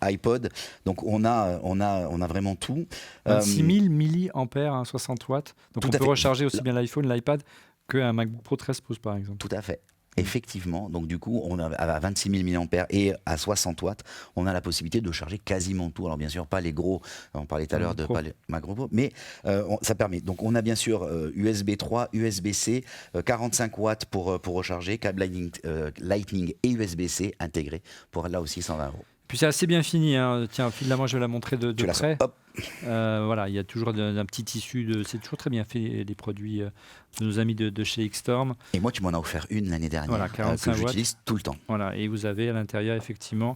iPod. Donc on a vraiment tout. 6000 milliampères, 60 watts. Donc on peut recharger aussi bien l'iPhone, l'iPad qu'un MacBook Pro 13 pouces par exemple. Tout à fait. Effectivement, donc du coup, on a à 26 000 mAh et à 60 watts, on a la possibilité de charger quasiment tout. Alors bien sûr, pas les gros, on parlait tout à l'heure de pas les Macro Pro, mais ça permet. Donc on a bien sûr USB 3, USB-C, 45 watts pour recharger, câble Lightning et USB-C intégrés pour là aussi 120 €. Puis c'est assez bien fini. Tiens, file-la, moi je vais la montrer de près. Hop. Voilà, il y a toujours un petit tissu. C'est toujours très bien fait, les produits de nos amis de chez Xtorm. Et moi, tu m'en as offert une l'année dernière, voilà, 45 que j'utilise tout le temps. Voilà, et vous avez à l'intérieur effectivement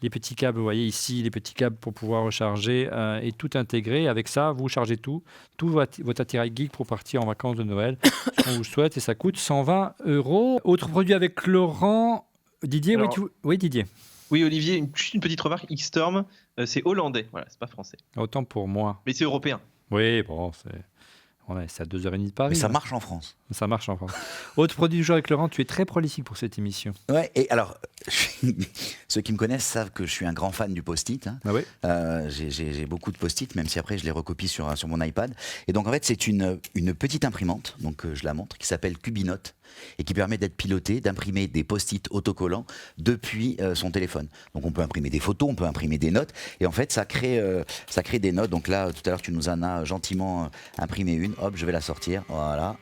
les petits câbles. Vous voyez ici les petits câbles pour pouvoir recharger et tout intégré. Avec ça, vous chargez tout votre attirail geek pour partir en vacances de Noël. On vous souhaite et ça coûte 120 €. Autre produit avec Laurent. Didier, alors, oui Didier. Oui, Olivier, une petite remarque. Xtorm, c'est hollandais, voilà, c'est pas français. Autant pour moi. Mais c'est européen. Oui, bon, c'est à 2h30 de Paris. Mais ça marche en France. Ça marche en France. Autre produit du jour avec Laurent, tu es très prolifique pour cette émission. Ouais, et alors, ceux qui me connaissent savent que je suis un grand fan du post-it. Ah oui. J'ai beaucoup de post-it, même si après je les recopie sur mon iPad. Et donc en fait, c'est une petite imprimante, donc je la montre, qui s'appelle Cubinote et qui permet d'être pilotée, d'imprimer des post-it autocollants depuis son téléphone. Donc on peut imprimer des photos, on peut imprimer des notes, et en fait ça crée des notes. Donc là, tout à l'heure, tu nous en as gentiment imprimé une. Hop, je vais la sortir. Voilà.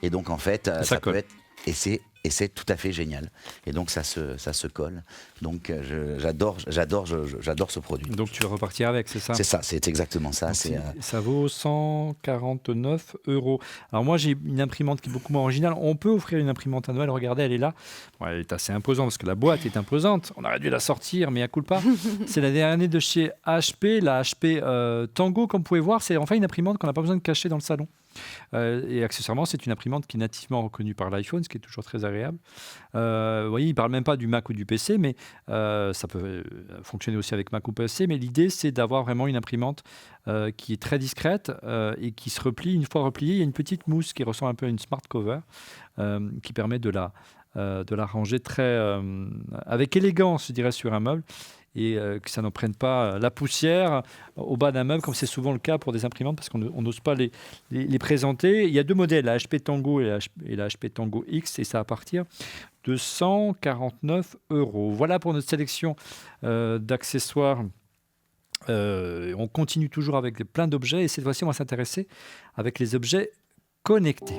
Et donc en fait, ça peut être et c'est tout à fait génial. Et donc ça se colle. Donc j'adore ce produit. Donc tu vas repartir avec, c'est ça ? C'est ça, c'est exactement ça. Ça vaut 149 €. Alors moi j'ai une imprimante qui est beaucoup moins originale. On peut offrir une imprimante à Noël. Regardez, elle est là. Bon, elle est assez imposante parce que la boîte est imposante. On aurait dû la sortir, mais à coup pas. C'est la dernière de chez HP, la HP Tango. Comme vous pouvez voir, c'est enfin une imprimante qu'on n'a pas besoin de cacher dans le salon. Et accessoirement, c'est une imprimante qui est nativement reconnue par l'iPhone, ce qui est toujours très agréable. Vous voyez, il ne parle même pas du Mac ou du PC, mais ça peut fonctionner aussi avec Mac ou PC. Mais l'idée, c'est d'avoir vraiment une imprimante qui est très discrète et qui se replie. Une fois repliée, il y a une petite mousse qui ressemble un peu à une smart cover qui permet de la ranger avec élégance, je dirais, sur un meuble. Et que ça n'en pas la poussière au bas d'un meuble, comme c'est souvent le cas pour des imprimantes, parce qu'on n'ose pas les présenter. Il y a deux modèles, la HP Tango et la HP Tango X, et ça à partir de 149 €. Voilà pour notre sélection d'accessoires. On continue toujours avec plein d'objets, et cette fois-ci, on va s'intéresser avec les objets connectés.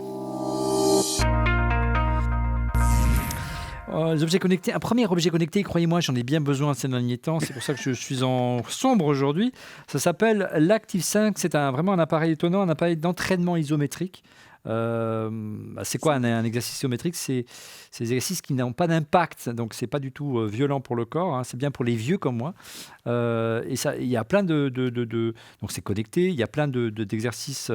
Les objets connectés. Un premier objet connecté, croyez-moi, j'en ai bien besoin ces derniers temps. C'est pour ça que je suis en sombre aujourd'hui. Ça s'appelle l'Active 5. C'est vraiment un appareil étonnant, un appareil d'entraînement isométrique. C'est quoi un exercice isométrique? C'est des exercices qui n'ont pas d'impact, donc c'est pas du tout violent pour le corps, hein. C'est bien pour les vieux comme moi. Et ça, il y a plein donc c'est connecté, il y a plein d'exercices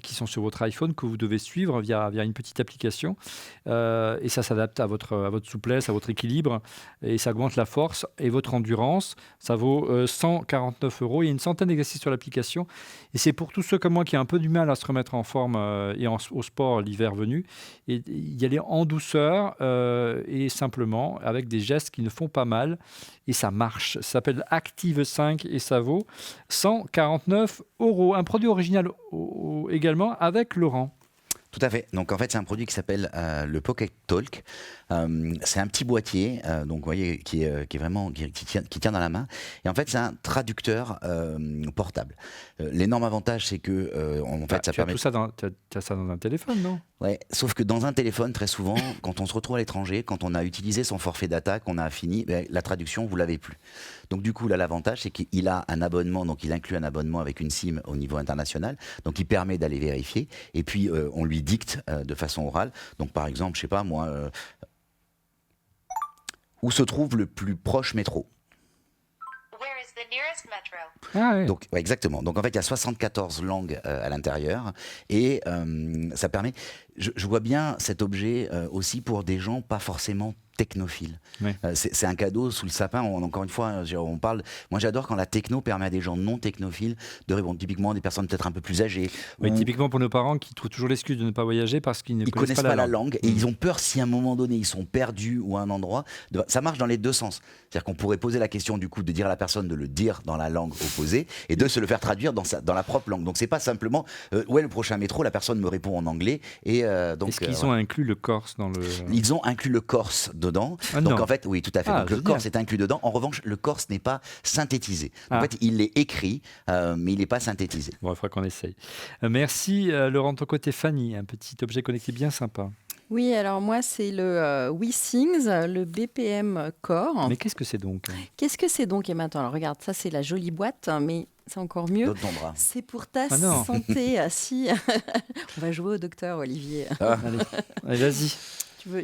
qui sont sur votre iPhone que vous devez suivre via une petite application. Et ça s'adapte à votre souplesse, à votre équilibre, et ça augmente la force et votre endurance. Ça vaut 149 €. Il y a une centaine d'exercices sur l'application. Et c'est pour tous ceux comme moi qui ont un peu du mal à se remettre en forme au sport l'hiver venu, et y aller en douceur et simplement avec des gestes qui ne font pas mal. Et ça marche. Ça s'appelle Active 5 et ça vaut 149 €. Un produit original également avec Laurent. Tout à fait. Donc en fait, c'est un produit qui s'appelle le Pocket Talk. C'est un petit boîtier, donc vous voyez, qui est vraiment qui tient dans la main. Et en fait, c'est un traducteur portable. L'énorme avantage, c'est que en fait, ça permet. Tu as ça dans un téléphone, non? Ouais, sauf que dans un téléphone, très souvent, quand on se retrouve à l'étranger, quand on a utilisé son forfait data, qu'on a fini, la traduction, vous l'avez plus. Donc du coup, là, l'avantage, c'est qu'il a un abonnement, donc il inclut un abonnement avec une SIM au niveau international, donc il permet d'aller vérifier. Et puis, on lui dicte de façon orale. Donc par exemple, je sais pas moi, où se trouve le plus proche métro? Ah, ouais. Donc, ouais, exactement. Donc en fait, il y a 74 langues à l'intérieur et ça permet. Je vois bien cet objet aussi pour des gens pas forcément technophiles. Ouais. C'est un cadeau sous le sapin. Encore une fois, on parle. Moi, j'adore quand la techno permet à des gens non technophiles de répondre. Typiquement, des personnes peut-être un peu plus âgées. Oui, ou typiquement pour nos parents qui trouvent toujours l'excuse de ne pas voyager parce qu'ils ne ils connaissent connaissent pas la langue et Mm. ils ont peur si à un moment donné ils sont perdus ou à un endroit. Ça marche dans les deux sens. C'est-à-dire qu'on pourrait poser la question du coup de dire à la personne de le dire dans la langue opposée et de se le faire traduire dans la propre langue. Donc c'est pas simplement où est le prochain métro, la personne me répond en anglais et donc. Est-ce qu'ils ont inclus le corse dans le... Ils ont inclus le corse dedans. Ah, Donc non. en fait, oui, tout à fait. Ah, Donc le génial. corse est inclus dedans. En revanche, le corse n'est pas synthétisé. En Ah. fait, il est écrit, mais il n'est pas synthétisé. Bon, il faudra qu'on essaye. Merci Laurent. De ton côté, Fanny, un petit objet connecté bien sympa. Oui, alors moi, c'est le WeThings, le BPM Core. Mais qu'est-ce que c'est donc? Qu'est-ce que c'est donc, Emma? Attends, alors, regarde, ça, c'est la jolie boîte, hein, mais c'est encore mieux. Donne ton bras. C'est pour ta Ah non. santé. Si. On va jouer au docteur, Olivier. Allez, vas-y.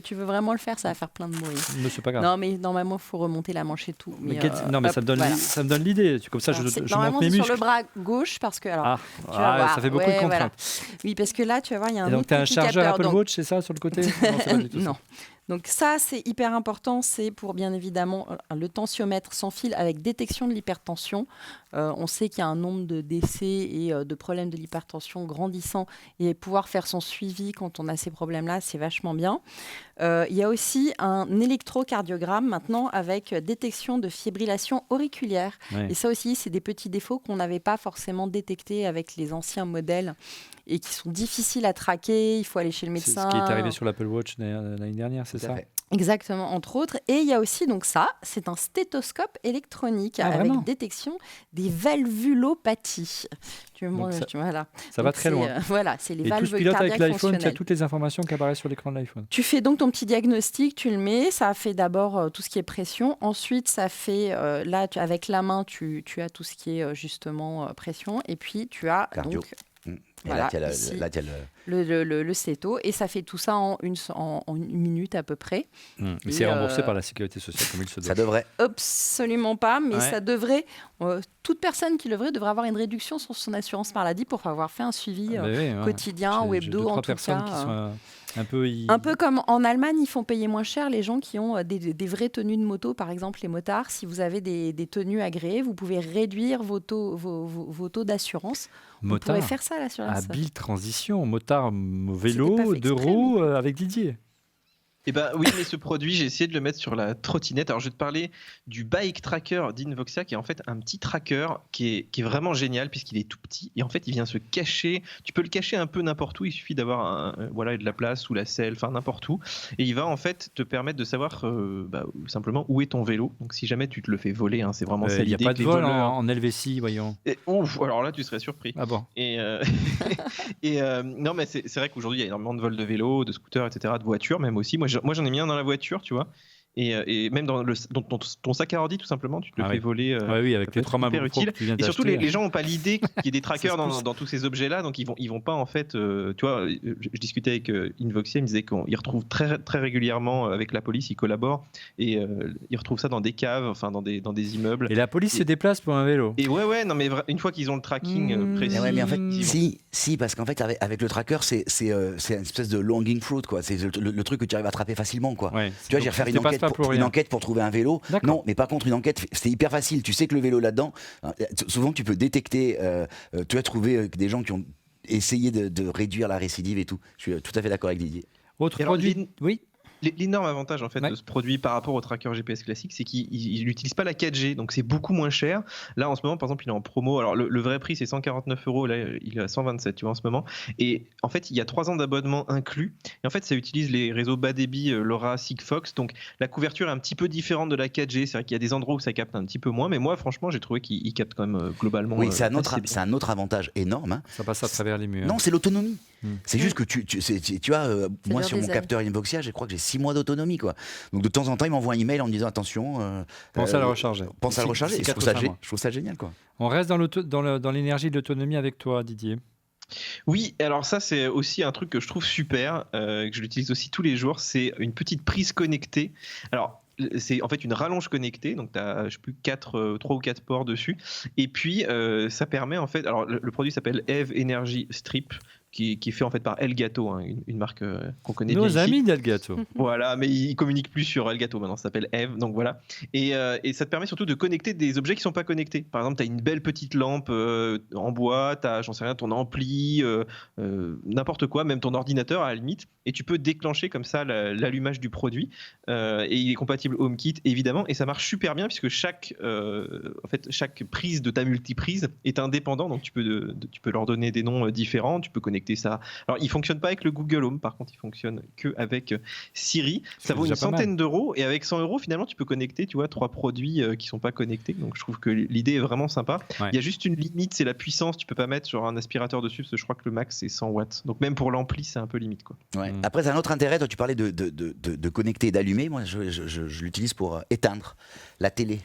Tu veux vraiment le faire? Ça va faire plein de bruit. Mais c'est pas grave. Non, mais normalement, il faut remonter la manche et tout. Mais non, mais hop, ça me donne voilà. ça me donne l'idée. Comme ça, Alors, je normalement, monte mes c'est muscles. sur le bras gauche parce que alors. Ah, tu vas voir. ça fait beaucoup de Ouais, contraintes. voilà. Oui, parce que là, tu vas voir, il y a un Et donc, autre tu as un petit chargeur capteur. Apple Donc, Watch, c'est ça, sur le côté? Non, c'est pas du tout ça. non. Donc ça, c'est hyper important. C'est pour bien évidemment le tensiomètre sans fil avec détection de l'hypertension. On sait qu'il y a un nombre de décès et de problèmes de l'hypertension grandissant. Et pouvoir faire son suivi quand on a ces problèmes-là, c'est vachement bien. Il y a aussi un électrocardiogramme maintenant avec détection de fibrillation auriculaire. Ouais. Et ça aussi, c'est des petits défauts qu'on n'avait pas forcément détectés avec les anciens modèles et qui sont difficiles à traquer. Il faut aller chez le C'est médecin. ce qui est arrivé sur l'Apple Watch l'année dernière, c'est Tout à ça? fait. Exactement, entre autres. Et il y a aussi donc ça, c'est un stéthoscope électronique Ah, avec vraiment détection des valvulopathies. Donc ça- Voilà. Ça va Donc très c'est, loin. voilà, c'est les Et tout valves ce pilote avec cardiaques l'iPhone, tu as fonctionnelles. toutes les informations qui apparaissent sur l'écran de l'iPhone. Tu fais donc ton petit diagnostic, tu le mets, ça fait d'abord tout ce qui est pression, ensuite ça fait, avec la main, tu as tout ce qui est justement pression, et puis tu as Cardio. donc Et Voilà, là, tu as ici. le le stéto, et ça fait tout ça en une minute à peu près. Mais Et, c'est remboursé par la sécurité sociale comme il se doit. Ça devrait. Absolument pas, mais Ouais. ça devrait, toute personne qui le devrait avoir une réduction sur son assurance maladie pour avoir fait un suivi Ah, bah oui, ouais. quotidien ou J'ai hebdo deux, trois en tout personnes cas. qui sont un peu... Un peu comme en Allemagne, ils font payer moins cher les gens qui ont des vraies tenues de moto, par exemple les motards. Si vous avez des tenues agréées, vous pouvez réduire vos taux d'assurance. Vous Motard. pourrez faire ça, l'assurance. Habile transition, motard pas vélo, fait deux exprès, roues avec Didier. Eh ben oui, mais ce produit, j'ai essayé de le mettre sur la trottinette. Alors je vais te parler du Bike Tracker d'Invoxia, qui est en fait un petit tracker qui est vraiment génial puisqu'il est tout petit et en fait il vient se cacher. Tu peux le cacher un peu n'importe où. Il suffit d'avoir de la place sous la selle, enfin n'importe où, et il va en fait te permettre de savoir simplement où est ton vélo. Donc si jamais tu te le fais voler, hein, c'est vraiment ça Il n'y a l'idée. pas que de les vol voleurs- en LVC, voyons. Ouf, alors là tu serais surpris. Ah bon. Et, non, mais c'est vrai qu'aujourd'hui, il y a énormément de vols de vélos, de scooters, etc., de voitures, même aussi. Moi, j'en ai mis un dans la voiture, tu vois. Et même dans ton sac à ordi, tout simplement, tu te le Ah fais oui. voler. Oui, Ça avec peut les être 3 hyper MacBook Pro utile. que tu viens Et surtout, d'acheter. les gens n'ont pas l'idée qu'il y ait des trackers Ça se pousse. dans tous ces objets-là, donc ils vont pas en fait. Tu vois, je discutais avec Invoxia, il me disait qu'ils retrouvent très, très régulièrement avec la police, ils collaborent et ils retrouvent ça dans des caves, enfin dans des immeubles. Et la police se déplace pour un vélo. Et ouais, non, mais une fois qu'ils ont le tracking précis, Mais en fait, ils vont. si, parce qu'en fait, avec le tracker, c'est une espèce de longing fruit, quoi. C'est le truc que tu arrives à attraper facilement, quoi. Ouais. Tu vois, Donc, j'ai ça refaire se dépasse pas pour une rien. enquête pour trouver un vélo. D'accord. Non, mais par contre, une enquête, c'est hyper facile. Tu sais que le vélo là-dedans, souvent tu peux détecter, tu as trouvé des gens qui ont essayé de réduire la récidive et tout. Je suis tout à fait d'accord avec Didier. Autre Et alors, produit. Oui. L'énorme avantage en fait Ouais. de ce produit par rapport au tracker GPS classique, c'est qu'il n'utilise pas la 4G, donc c'est beaucoup moins cher. Là en ce moment, par exemple, il est en promo. Alors le vrai prix c'est 149 €, là il est à 127, tu vois en ce moment. Et en fait, il y a 3 ans d'abonnement inclus. Et en fait, ça utilise les réseaux bas débit LoRa, Sigfox. Donc la couverture est un petit peu différente de la 4G. C'est vrai qu'il y a des endroits où ça capte un petit peu moins, mais moi franchement, j'ai trouvé qu'il capte quand même globalement. Oui, c'est un assez bien. autre avantage énorme, hein. Ça passe à travers les murs. Non, c'est l'autonomie. Hmm. C'est juste que tu vois, moi dure sur mon des ailes. capteur Invoxia, je crois que j'ai 6 mois d'autonomie, quoi. Donc de temps en temps, il m'envoie un email en me disant attention. Pense à le recharger. Pense à le D'ici- recharger. d'ici Et 4 ou 5 mois. je trouve ça génial, quoi. On reste dans l'énergie de l'autonomie avec toi, Didier. Oui, alors ça c'est aussi un truc que je trouve super, que je l'utilise aussi tous les jours, c'est une petite prise connectée. Alors c'est en fait une rallonge connectée, donc tu as je sais plus 3 ou 4 ports dessus, et puis ça permet en fait, alors le produit s'appelle Eve Energy Strip, qui est fait en fait par Elgato, hein, une marque qu'on connaît bien Nos ici. amis d'Elgato. Voilà, mais ils communiquent plus sur Elgato maintenant, ça s'appelle Eve, donc voilà. Et ça te permet surtout de connecter des objets qui sont pas connectés. Par exemple, tu as une belle petite lampe en bois, tu as, j'en sais rien, ton ampli, n'importe quoi, même ton ordinateur à la limite, et tu peux déclencher comme ça l'allumage du produit. Et il est compatible HomeKit, évidemment, et ça marche super bien puisque chaque prise de ta multiprise est indépendant, donc tu peux leur donner des noms différents, tu peux connecter ça. Alors, il fonctionne pas avec le Google Home, par contre, il fonctionne que avec Siri. Ça vaut déjà une pas mal. centaine d'euros, et avec 100 € finalement, tu peux connecter, tu vois, 3 produits qui sont pas connectés. Donc, je trouve que l'idée est vraiment sympa. Ouais. Il y a juste une limite, c'est la puissance. Tu peux pas mettre sur un aspirateur dessus, parce que je crois que le max c'est 100 watts. Donc, même pour l'ampli, c'est un peu limite, quoi. Ouais. Mm. Après, c'est un autre intérêt. Toi, tu parlais de connecter et d'allumer. Moi, je l'utilise pour éteindre la télé.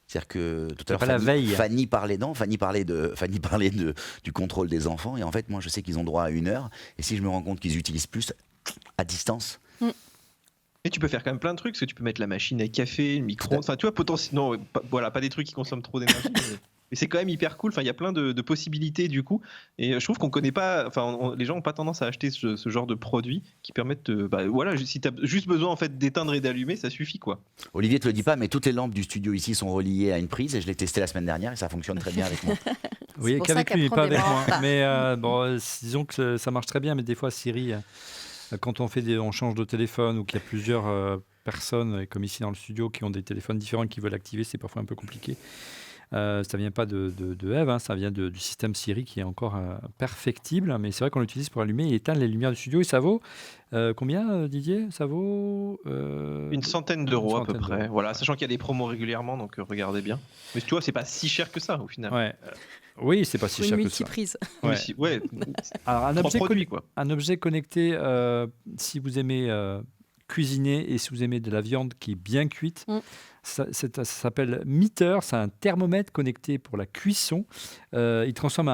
C'est-à-dire que tout à l'heure, pas la veille. Fanny parlait du contrôle des enfants. Et en fait, moi, je sais qu'ils ont droit à 1 heure. Et si je me rends compte qu'ils utilisent plus à distance, Et tu peux faire quand même plein de trucs, parce que tu peux mettre la machine à café, le micro-ondes, enfin tu vois, potentiellement, voilà, pas des trucs qui consomment trop d'énergie, mais c'est quand même hyper cool, enfin il y a plein de possibilités du coup, et je trouve qu'on connaît pas, enfin les gens ont pas tendance à acheter ce genre de produits qui permettent de, voilà, si tu as juste besoin en fait d'éteindre et d'allumer, ça suffit quoi. Olivier te le dit pas, mais toutes les lampes du studio ici sont reliées à une prise. Et je l'ai testé la semaine dernière et ça fonctionne très bien avec moi. Oui, pour qu'avec ça lui, qu'elle pas prend avec des moi. morts. Mais bon, disons que ça marche très bien, mais des fois, Siri, quand on change de téléphone ou qu'il y a plusieurs personnes, comme ici dans le studio, qui ont des téléphones différents et qui veulent l'activer, c'est parfois un peu compliqué. Ça vient pas de Eve, hein, ça vient du système Siri qui est encore perfectible, mais c'est vrai qu'on l'utilise pour allumer et éteindre les lumières du studio. Et ça vaut combien, Didier? Ça vaut Une centaine d'euros à peu centaine près, d'euros. voilà, sachant qu'il y a des promos régulièrement, donc regardez bien. Mais tu vois, c'est pas si cher que ça au final. Ouais. Oui, c'est pas si Une cher que ça. multiprise. Oui, Ouais. ouais, Alors, un 3 objet, produits quoi. un objet connecté, si vous aimez cuisiner et si vous aimez de la viande qui est bien cuite, Mm. ça s'appelle Meter. C'est un thermomètre connecté pour la cuisson. Il transforme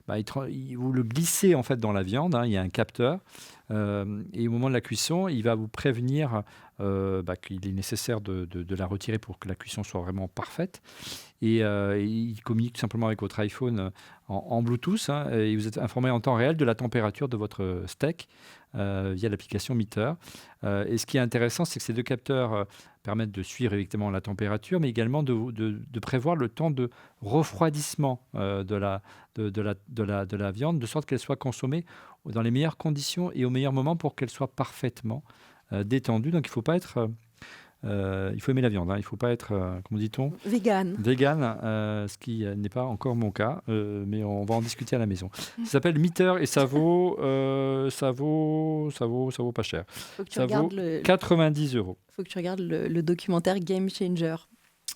vous le glissez en fait dans la viande. Hein, il y a un capteur. Et au moment de la cuisson, il va vous prévenir qu'il est nécessaire de la retirer pour que la cuisson soit vraiment parfaite. Et il communique tout simplement avec votre iPhone en Bluetooth, hein, et vous êtes informé en temps réel de la température de votre steak via l'application Meter. Et ce qui est intéressant, c'est que ces deux capteurs permettent de suivre évidemment la température, mais également de prévoir le temps de refroidissement de la viande, de sorte qu'elle soit consommée dans les meilleures conditions et au meilleur moment pour qu'elle soit parfaitement détendue. Donc il faut pas être... il faut aimer la viande, hein. Il ne faut pas être, comment dit-on, Vegan. vegan, ce qui n'est pas encore mon cas, mais on va en discuter à la maison. Ça s'appelle Meter et ça vaut pas cher. Faut que tu Ça vaut regardes 90 €. faut que tu regardes le documentaire Game Changer.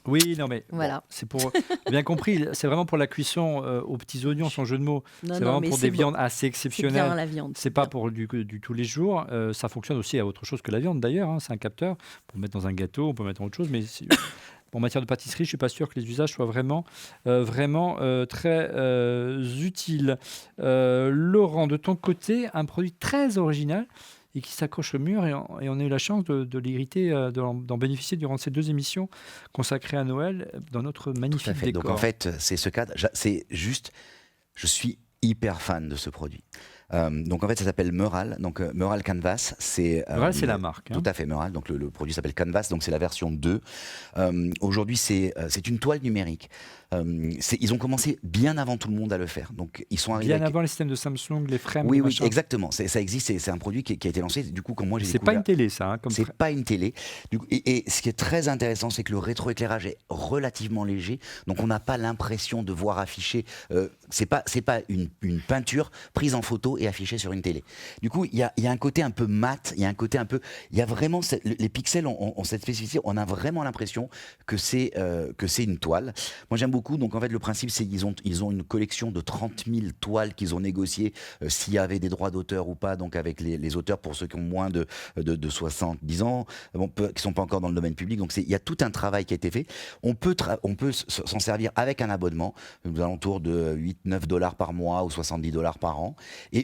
Oui, non, mais Voilà. bon, c'est pour bien compris. C'est vraiment pour la cuisson aux petits oignons, sans jeu de mots. Non, C'est non, vraiment mais pour c'est des bon. viandes assez C'est bien exceptionnelles. la viande. C'est pas pour du tous les jours. Ça fonctionne aussi à autre chose que la viande d'ailleurs. C'est un capteur pour mettre dans un gâteau, on peut mettre dans autre chose. Mais en matière de pâtisserie, je suis pas sûr que les usages soient vraiment très utiles. Laurent, de ton côté, un produit très original et qui s'accroche au mur, et on a eu la chance de l'hériter, d'en bénéficier durant ces 2 émissions consacrées à Noël dans notre Tout à magnifique fait. décor. Donc en fait, c'est ce cadre. C'est juste, je suis hyper fan de ce produit. Donc en fait, ça s'appelle Meural. Donc Meural Canvas, c'est Voilà, c'est la marque. tout à fait Meural. Donc le produit s'appelle Canvas. Donc c'est la version 2. Aujourd'hui, c'est une toile numérique. Ils ont commencé bien avant tout le monde à le faire. Donc ils sont arrivés Bien avec- avant les systèmes de Samsung, les frames, Oui, les oui, machins. exactement. Ça existe. C'est un produit qui a été lancé. Du coup, comme moi, j'ai C'est pas découvert. une télé, ça. Comme C'est pas une télé. Et ce qui est très intéressant, c'est que le rétroéclairage est relativement léger, donc on n'a pas l'impression de voir affiché. C'est pas une peinture prise en photo et affichée sur une télé. Du coup, il y a un côté un peu mat, il y a un côté un peu, il y a vraiment les pixels ont cette spécificité. On a vraiment l'impression que c'est une toile. Moi, j'aime beaucoup. Donc en fait, le principe, c'est qu'ils ont une collection de 30 000 toiles qu'ils ont négociées s'il y avait des droits d'auteur ou pas. Donc avec les auteurs pour ceux qui ont moins de 70 ans, qui ne sont pas encore dans le domaine public. Donc il y a tout un travail qui a été fait. On peut s'en servir avec un abonnement, aux alentours de 8-9 $ par mois ou 70 $ par an.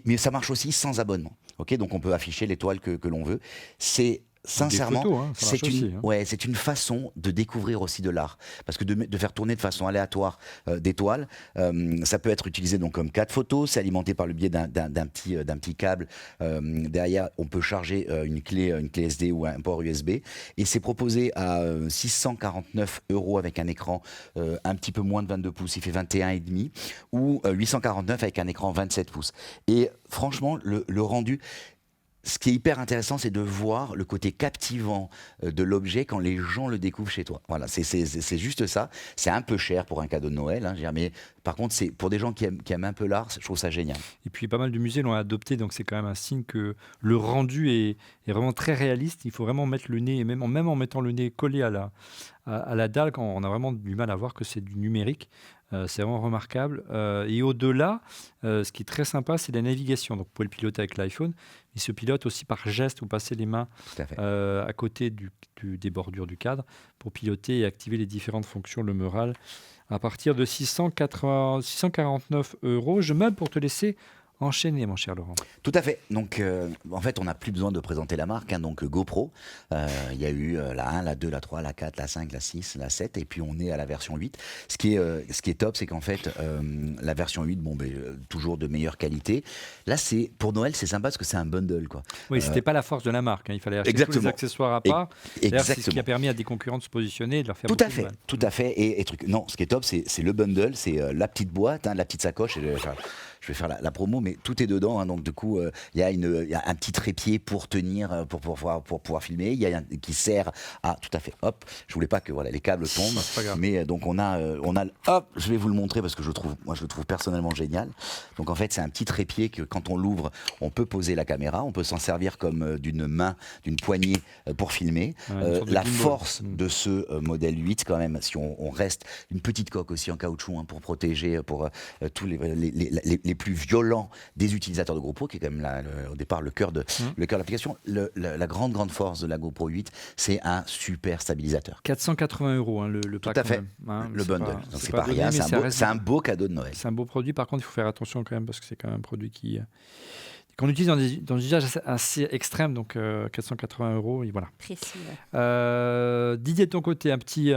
Mais ça marche aussi sans abonnement. Okay, donc on peut afficher les toiles que l'on veut. C'est sincèrement, Des photos, ça marche aussi, hein. c'est une façon de découvrir aussi de l'art. Parce que de faire tourner de façon aléatoire des toiles, ça peut être utilisé donc comme cadre photo, c'est alimenté par le biais d'un petit câble. Derrière, on peut charger une clé SD ou un port USB. Et c'est proposé à 649 € avec un écran un petit peu moins de 22 pouces, il fait 21,5, ou 849 avec un écran 27 pouces. Et franchement, le rendu... Ce qui est hyper intéressant, c'est de voir le côté captivant de l'objet quand les gens le découvrent chez toi. Voilà, c'est juste ça. C'est un peu cher pour un cadeau de Noël, hein, mais par contre, c'est pour des gens qui aiment un peu l'art, je trouve ça génial. Et puis pas mal de musées l'ont adopté, donc c'est quand même un signe que le rendu est vraiment très réaliste. Il faut vraiment mettre le nez, et même en mettant le nez collé à la dalle, quand on a vraiment du mal à voir que c'est du numérique. C'est vraiment remarquable. Et au-delà, ce qui est très sympa, c'est la navigation. Donc vous pouvez le piloter avec l'iPhone, il se pilote aussi par geste. Vous passez les mains Tout à fait. à côté des bordures du cadre pour piloter et activer les différentes fonctions, le Meural, à partir de 649 €. Je meuble pour te laisser enchaîner, mon cher Laurent. Tout à fait. Donc, en fait, on n'a plus besoin de présenter la marque. Hein, donc, GoPro, il y a eu la 1, la 2, la 3, la 4, la 5, la 6, la 7, et puis on est à la version 8. Ce qui est top, c'est qu'en fait, la version 8, toujours de meilleure qualité. Là, pour Noël, c'est sympa parce que c'est un bundle, quoi. Oui, c'était pas la force de la marque. Hein. Il fallait acheter tous les Exactement. accessoires à part. D'ailleurs, c'est ce qui Exactement. a permis à des concurrents de se positionner et de leur faire Tout beaucoup à de fait, mal. tout à fait. Et non, ce qui est top, c'est le bundle, c'est la petite boîte, la petite sacoche. Je vais faire la promo, mais tout est dedans. Hein, donc du coup, il y a un petit trépied pour tenir, pour pouvoir filmer. Il y a qui sert à tout à fait. Hop, je voulais pas que les câbles tombent, C'est pas grave. mais donc on a hop, je vais vous le montrer parce que je le trouve personnellement génial. Donc en fait, c'est un petit trépied que quand on l'ouvre, on peut poser la caméra, on peut s'en servir comme d'une poignée pour filmer. Ouais, une sorte de La gimbal. force de ce modèle 8 quand même, si on reste une petite coque aussi en caoutchouc pour protéger pour tous les plus violents des utilisateurs de GoPro, qui est quand même au départ le cœur de l'application. La grande force de la GoPro 8, c'est un super stabilisateur. 480 € hein, le pack. Tout à fait. quand même, hein. Le C'est bundle. pas- Donc c'est pas pas donné, rien, mais ça reste- c'est un beau cadeau de Noël. C'est un beau produit. Par contre, il faut faire attention quand même parce que c'est quand même un produit qu'on utilise dans des usages assez extrêmes. Donc 480 €, et voilà. Précis. Ouais. Didier, de ton côté, un petit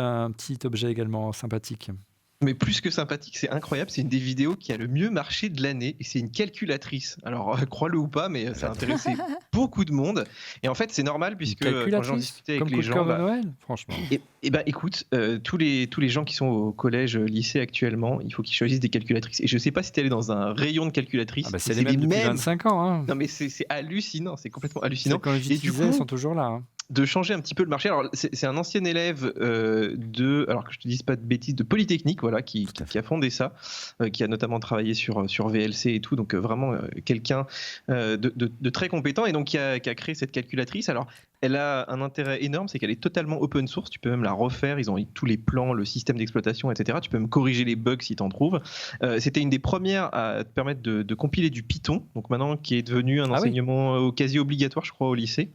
objet également sympathique. Mais plus que sympathique, c'est incroyable. C'est une des vidéos qui a le mieux marché de l'année et c'est une calculatrice. Alors, crois-le ou pas, mais ça a intéressé beaucoup de monde. Et en fait, c'est normal puisque quand j'en discutais avec comme les coup de gens, cœur de Noël, franchement. et ben écoute, tous les gens qui sont au collège, lycée actuellement, il faut qu'ils choisissent des calculatrices. Et je sais pas si tu es allé dans un rayon de calculatrices. Ah bah, c'est mais les mêmes depuis 25 ans. Hein. Non mais c'est hallucinant, c'est complètement Celles hallucinant. qu'on Et du utilisait coup, sont toujours là. Hein. de changer un petit peu le marché. Alors, c'est un ancien élève alors que je te dise pas de bêtises, de Polytechnique, voilà, qui a fondé ça, qui a notamment travaillé sur VLC et tout, donc vraiment quelqu'un de très compétent, et donc qui a créé cette calculatrice. Alors, elle a un intérêt énorme, c'est qu'elle est totalement open source, tu peux même la refaire, ils ont tous les plans, le système d'exploitation, etc. Tu peux même corriger les bugs si tu en trouves. C'était une des premières à te permettre de compiler du Python, donc maintenant qui est devenu un enseignement quasi obligatoire, je crois, au lycée.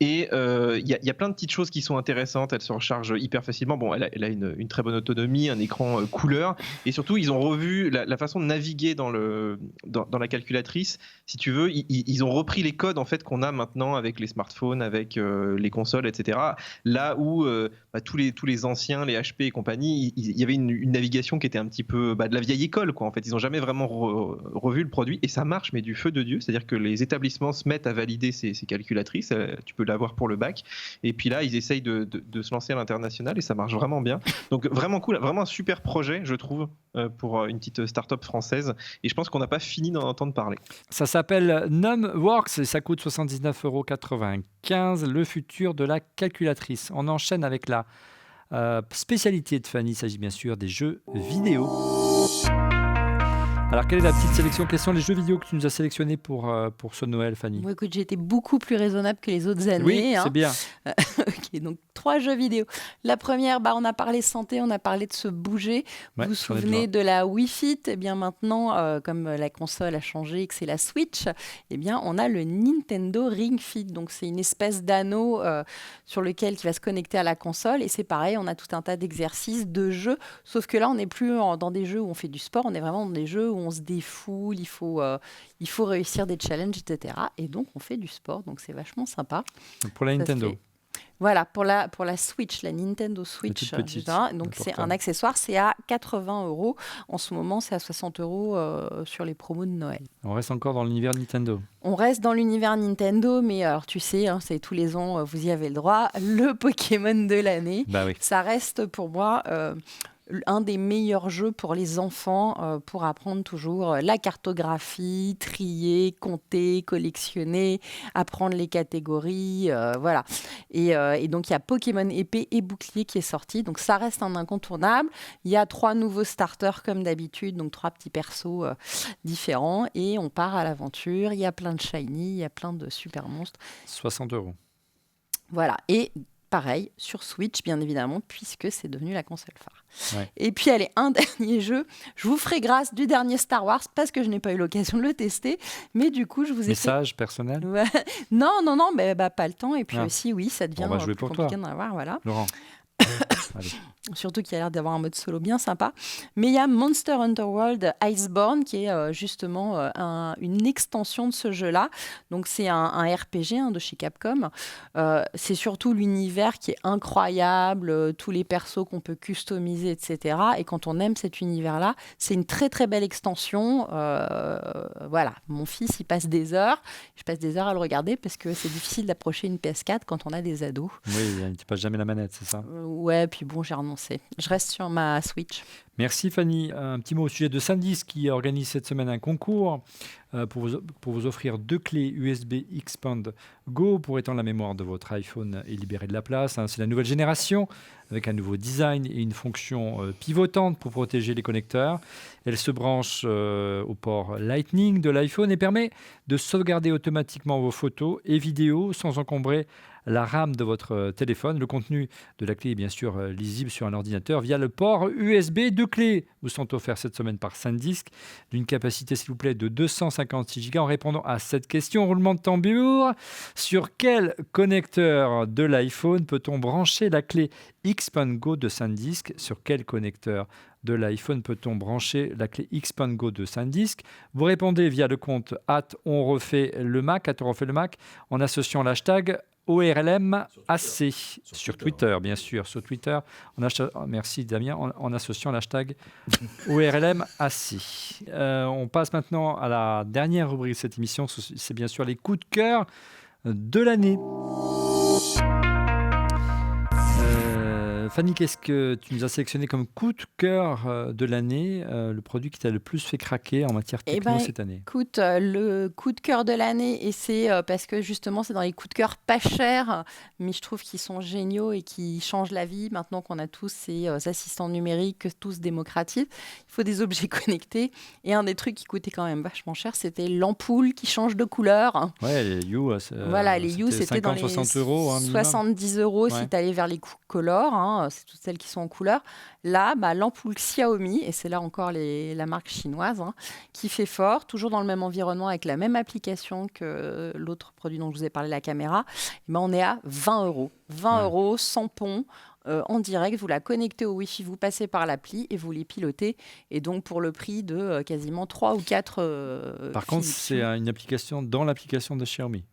Et il y a plein de petites choses qui sont intéressantes. Elle se recharge hyper facilement. Bon, elle a une très bonne autonomie, un écran couleur, et surtout ils ont revu la façon de naviguer dans la calculatrice. Si tu veux, ils ont repris les codes en fait qu'on a maintenant avec les smartphones, avec les consoles, etc. Là où tous les anciens, les HP et compagnie, il y avait une navigation qui était un petit peu de la vieille école, quoi. En fait, ils n'ont jamais vraiment revu le produit, et ça marche, mais du feu de Dieu. C'est-à-dire que les établissements se mettent à valider ces calculatrices. Tu peux l'avoir pour le bac, et puis là ils essayent de se lancer à l'international, et ça marche vraiment bien. Donc vraiment cool, vraiment un super projet, je trouve, pour une petite start-up française, et je pense qu'on n'a pas fini d'en entendre parler. Ça s'appelle NumWorks et ça coûte 79,95 €, le futur de la calculatrice. On enchaîne avec la spécialité de Fanny, il s'agit bien sûr des jeux vidéo. Alors, quelle est la petite sélection? Quels sont les jeux vidéo que tu nous as sélectionnés pour ce Noël, Fanny? Bon, écoute, j'ai été beaucoup plus raisonnable que les autres années. Oui, c'est bien. Ok, donc 3 jeux vidéo. La première, on a parlé santé, on a parlé de se bouger. Ouais, Vous vous j'en ai souvenez de la Wii Fit? Eh bien maintenant, comme la console a changé et que c'est la Switch, eh bien on a le Nintendo Ring Fit. Donc c'est une espèce d'anneau sur lequel qui va se connecter à la console, et c'est pareil, on a tout un tas d'exercices, de jeux, sauf que là on n'est plus dans des jeux où on fait du sport, on est vraiment dans des jeux où on se défoule, il faut réussir des challenges, etc. Et donc on fait du sport, donc c'est vachement sympa. Pour la Ça se Nintendo. fait. Voilà, pour la Switch, la Nintendo Switch. toute petite, Donc c'est portable. un accessoire, c'est à 80 €. En ce moment, c'est à 60 € sur les promos de Noël. On reste encore dans l'univers Nintendo. On reste dans l'univers Nintendo, mais alors tu sais, c'est tous les ans, vous y avez le droit, le Pokémon de l'année. Bah oui. Ça reste pour moi un des meilleurs jeux pour les enfants, pour apprendre toujours la cartographie, trier, compter, collectionner, apprendre les catégories, voilà. Et donc il y a Pokémon épée et bouclier qui est sorti, donc ça reste un incontournable. Il y a 3 nouveaux starters comme d'habitude, donc 3 petits persos différents, et on part à l'aventure. Il y a plein de shiny, il y a plein de super monstres. 60 €. Voilà, et pareil sur Switch, bien évidemment, puisque c'est devenu la console phare. Ouais. Et puis, allez, un dernier jeu. Je vous ferai grâce du dernier Star Wars, parce que je n'ai pas eu l'occasion de le tester. Mais du coup, je vous ai Message personnel, fait... Ouais. Non, mais pas le temps. Et puis Ah. aussi, oui, ça devient On va jouer plus pour compliqué toi. d'en avoir, voilà. Laurent. Allez. Surtout qu'il y a l'air d'avoir un mode solo bien sympa. Mais il y a Monster Hunter World Iceborne, qui est justement une extension de ce jeu-là. Donc c'est un RPG de chez Capcom. C'est surtout l'univers qui est incroyable, tous les persos qu'on peut customiser, etc. Et quand on aime cet univers-là, c'est une très très belle extension. Voilà, mon fils, il passe des heures. Je passe des heures à le regarder parce que c'est difficile d'approcher une PS4 quand on a des ados. Oui, tu passes jamais la manette, c'est ça? Ouais, puis bon, j'ai renoncé. Je reste sur ma Switch. Merci Fanny. Un petit mot au sujet de SanDisk qui organise cette semaine un concours pour vous offrir 2 clés USB Expand Go pour étendre la mémoire de votre iPhone et libérer de la place. C'est la nouvelle génération avec un nouveau design et une fonction pivotante pour protéger les connecteurs. Elle se branche au port Lightning de l'iPhone et permet de sauvegarder automatiquement vos photos et vidéos sans encombrer la RAM de votre téléphone. Le contenu de la clé est bien sûr lisible sur un ordinateur via le port USB. 2 clés vous sont offertes cette semaine par SanDisk d'une capacité, s'il vous plaît, de 256 Go. En répondant à cette question, roulement de tambour, sur quel connecteur de l'iPhone peut-on brancher la clé Expand Go de SanDisk? Sur quel connecteur de l'iPhone peut-on brancher la clé Expand Go de SanDisk? Vous répondez via le compte @onrefait-le-Mac, en associant l'hashtag ORLMAC sur Twitter, bien sûr, sur Twitter. Merci Damien, en associant l'hashtag ORLMAC. On passe maintenant à la dernière rubrique de cette émission, c'est bien sûr les coups de cœur de l'année. Fanny, qu'est-ce que tu nous as sélectionné comme coup de cœur de l'année, le produit qui t'a le plus fait craquer en matière techno cette année? Écoute, le coup de cœur de l'année, et c'est parce que justement, c'est dans les coups de cœur pas chers, mais je trouve qu'ils sont géniaux et qui changent la vie. Maintenant qu'on a tous ces assistants numériques que tous démocratisent, il faut des objets connectés. Et un des trucs qui coûtait quand même vachement cher, c'était l'ampoule qui change de couleur. Ouais, les Hue, Voilà, les Hue, c'était dans les 60 euros, hein, minimum. 70 euros Ouais. si tu allais vers les color, hein, c'est toutes celles qui sont en couleur. Là, l'ampoule Xiaomi, et c'est là encore la marque chinoise, hein, qui fait fort, toujours dans le même environnement, avec la même application que l'autre produit dont je vous ai parlé, la caméra. On est à 20 euros. 20 euros, sans pont. En direct, vous la connectez au Wi-Fi, vous passez par l'appli et vous les pilotez. Et donc, pour le prix de quasiment 3 ou 4 Par contre, c'est une application dans l'application de Xiaomi.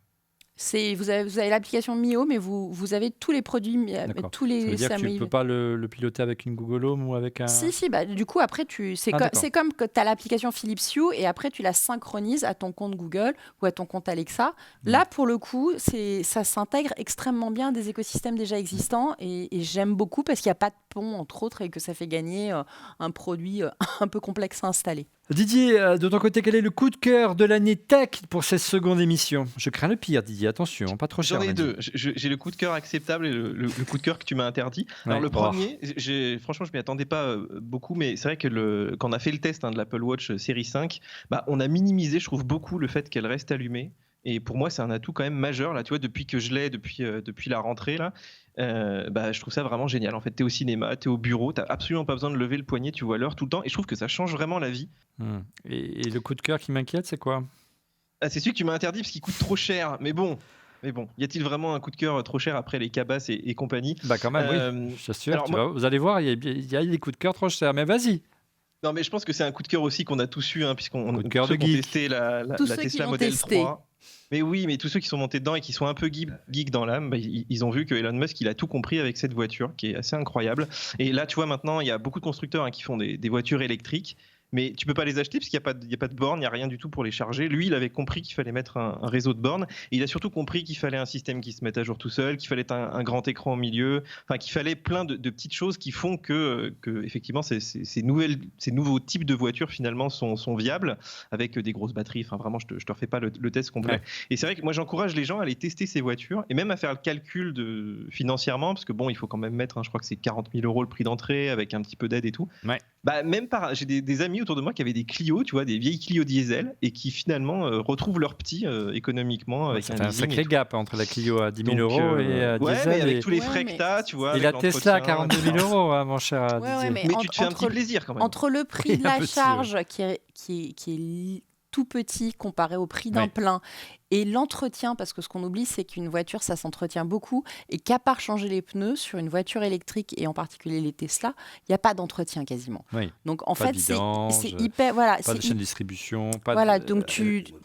Vous avez l'application Mio, mais vous avez tous les produits, D'accord. tous les Ça veut dire que tu ne peux pas le piloter avec une Google Home ou avec un... Si, du coup, après, c'est comme que tu as l'application Philips Hue et après, tu la synchronises à ton compte Google ou à ton compte Alexa. Là, pour le coup, ça s'intègre extrêmement bien à des écosystèmes déjà existants et j'aime beaucoup parce qu'il n'y a pas de pont, entre autres, et que ça fait gagner un produit un peu complexe à installer. Didier, de ton côté, quel est le coup de cœur de l'année tech pour cette seconde émission? Je crains le pire, Didier, attention, pas trop cher. J'en ai deux. J'ai le coup de cœur acceptable et le coup de cœur que tu m'as interdit. Alors le premier, franchement, je m'y attendais pas beaucoup, mais c'est vrai que quand on a fait le test de l'Apple Watch Série 5, on a minimisé, je trouve, beaucoup le fait qu'elle reste allumée. Et pour moi, c'est un atout quand même majeur. Là, tu vois, depuis que je l'ai, depuis la rentrée, là, je trouve ça vraiment génial. En fait, tu es au cinéma, tu es au bureau, tu n'as absolument pas besoin de lever le poignet, tu vois l'heure tout le temps. Et je trouve que ça change vraiment la vie. Et le coup de cœur qui m'inquiète, c'est quoi? C'est celui que tu m'as interdit parce qu'il coûte trop cher. Mais bon, y a-t-il vraiment un coup de cœur trop cher après les cabasses et compagnie? Quand même, oui, je t'assure. Vous allez voir, il y a des coups de cœur trop chers. Mais vas-y. Non, mais je pense que c'est un coup de cœur aussi qu'on a tous eu, puisqu'on a testé la Tesla Model 3. Mais oui, mais tous ceux qui sont montés dedans et qui sont un peu geeks dans l'âme, ils ont vu que Elon Musk, il a tout compris avec cette voiture, qui est assez incroyable. Et là, tu vois, maintenant, il y a beaucoup de constructeurs qui font des voitures électriques. Mais tu peux pas les acheter parce qu'il n'y a pas de borne, il n'y a rien du tout pour les charger. Lui, il avait compris qu'il fallait mettre un réseau de bornes. Et il a surtout compris qu'il fallait un système qui se mette à jour tout seul, qu'il fallait un grand écran au milieu, qu'il fallait plein de petites choses qui font que effectivement, ces nouveaux types de voitures finalement sont viables avec des grosses batteries. Enfin, vraiment, je te refais pas le test complet. Ouais. Et c'est vrai que moi, j'encourage les gens à aller tester ces voitures et même à faire le calcul financièrement, parce que bon, il faut quand même mettre, je crois que c'est 40 000 € le prix d'entrée avec un petit peu d'aide et tout. Ouais. J'ai des amis autour de moi qui avaient des Clio, tu vois, des vieilles Clio diesel et qui finalement retrouvent leur petit économiquement. Avec ça fait un sacré gap entre la Clio à 10 000 € et diesel. Mais avec tous les frais que tu as, tu vois. Et la Tesla à 42 000 €, mon cher Didier. Mais tu te fais un petit plaisir quand même. Entre le prix de la charge qui est tout petit comparé au prix d'un plein et l'entretien, parce que ce qu'on oublie, c'est qu'une voiture, ça s'entretient beaucoup et qu'à part changer les pneus, sur une voiture électrique et en particulier les Tesla, il n'y a pas d'entretien quasiment. Oui. Donc en fait, c'est hyper... Pas de chaîne de distribution.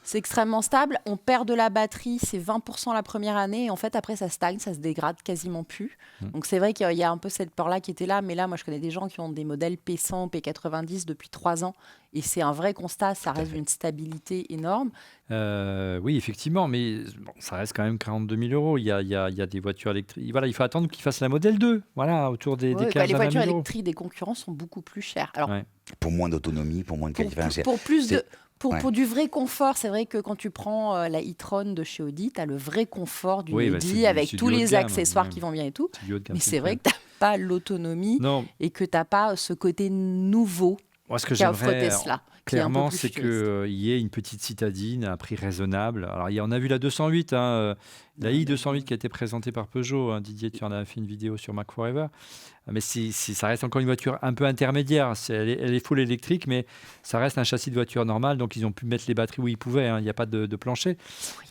C'est extrêmement stable. On perd de la batterie, c'est 20% la première année et en fait, après, ça stagne, ça se dégrade quasiment plus. Donc c'est vrai qu'il y a un peu cette peur-là qui était là, mais là, moi, je connais des gens qui ont des modèles P100, P90 depuis 3 ans et c'est un vrai constat, ça reste une stabilité énorme. Oui, effectivement, mais ça reste quand même 42 000 €. Il y a des voitures électriques. Voilà, il faut attendre qu'ils fassent la modèle 2, autour des 15 000 €. Les voitures électriques des concurrents sont beaucoup plus chères. Alors, pour moins d'autonomie, pour moins de qualité. Pour du vrai confort, c'est vrai que quand tu prends la e-tron de chez Audi, tu as le vrai confort du Audi avec tous les accessoires qui vont bien et tout. Mais c'est vrai que tu n'as pas l'autonomie et que tu n'as pas ce côté nouveau qu'offre Tesla. Clairement, c'est qu'il y ait une petite citadine à un prix raisonnable. Alors, on a vu la 208, la i208 qui a été présentée par Peugeot. Didier, tu en as fait une vidéo sur Mac Forever. Mais ça reste encore une voiture un peu intermédiaire. Elle est full électrique, mais ça reste un châssis de voiture normale. Donc, ils ont pu mettre les batteries où ils pouvaient. Il n'y a pas de plancher.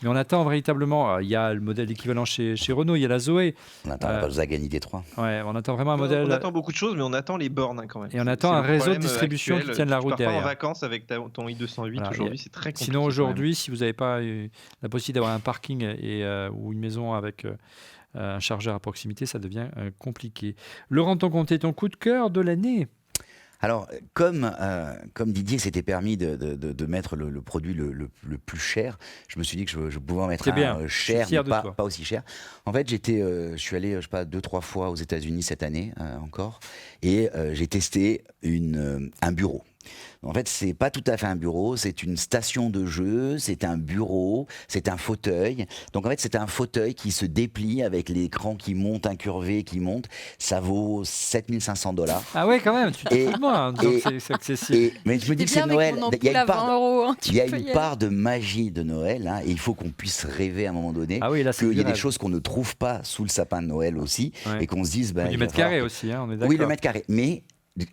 Mais on attend véritablement. Il y a le modèle équivalent chez Renault. Il y a la Zoé. On attend la Volkswagen ID3. Ouais, on attend vraiment un modèle. On attend beaucoup de choses, mais on attend les bornes quand même. Et on attend un réseau de distribution qui tienne la route derrière. Tu pars pas en vacances avec ton i208 aujourd'hui, c'est très compliqué. Sinon, aujourd'hui, si vous n'avez pas la possibilité d'avoir un parking ou une maison avec un chargeur à proximité, ça devient compliqué. Laurent Tonconté, ton coup de cœur de l'année? Alors, comme Didier s'était permis de mettre le produit le plus cher, je me suis dit que je pouvais en mettre C'est bien. un Je cher, suis fier mais de toi. pas aussi cher. En fait, je suis allé, je sais pas, 2-3 fois aux États-Unis cette année encore, et j'ai testé un bureau. En fait, c'est pas tout à fait un bureau, c'est une station de jeu, c'est un bureau, c'est un fauteuil. Donc en fait, c'est un fauteuil qui se déplie avec l'écran qui monte, incurvé, qui monte. Ça vaut $7 500. Ah ouais, quand même, tu te Et- fous de moi, hein, disons que c'est accessible. Mais je me dis T'es que bien c'est avec Noël. mon Il y ampoule a à une part 20 euros. Hein, tu Il y a peux une aller. part de magie de Noël, hein, et il faut qu'on puisse rêver à un moment donné. Ah oui, là, c'est Qu'il y du ait des rêve. choses qu'on ne trouve pas sous le sapin de Noël aussi, Ouais. et qu'on se dise... Ou ben, du il va mètre carré falloir aussi, hein, on est que- d'accord. Oui, le mètre carré. Mais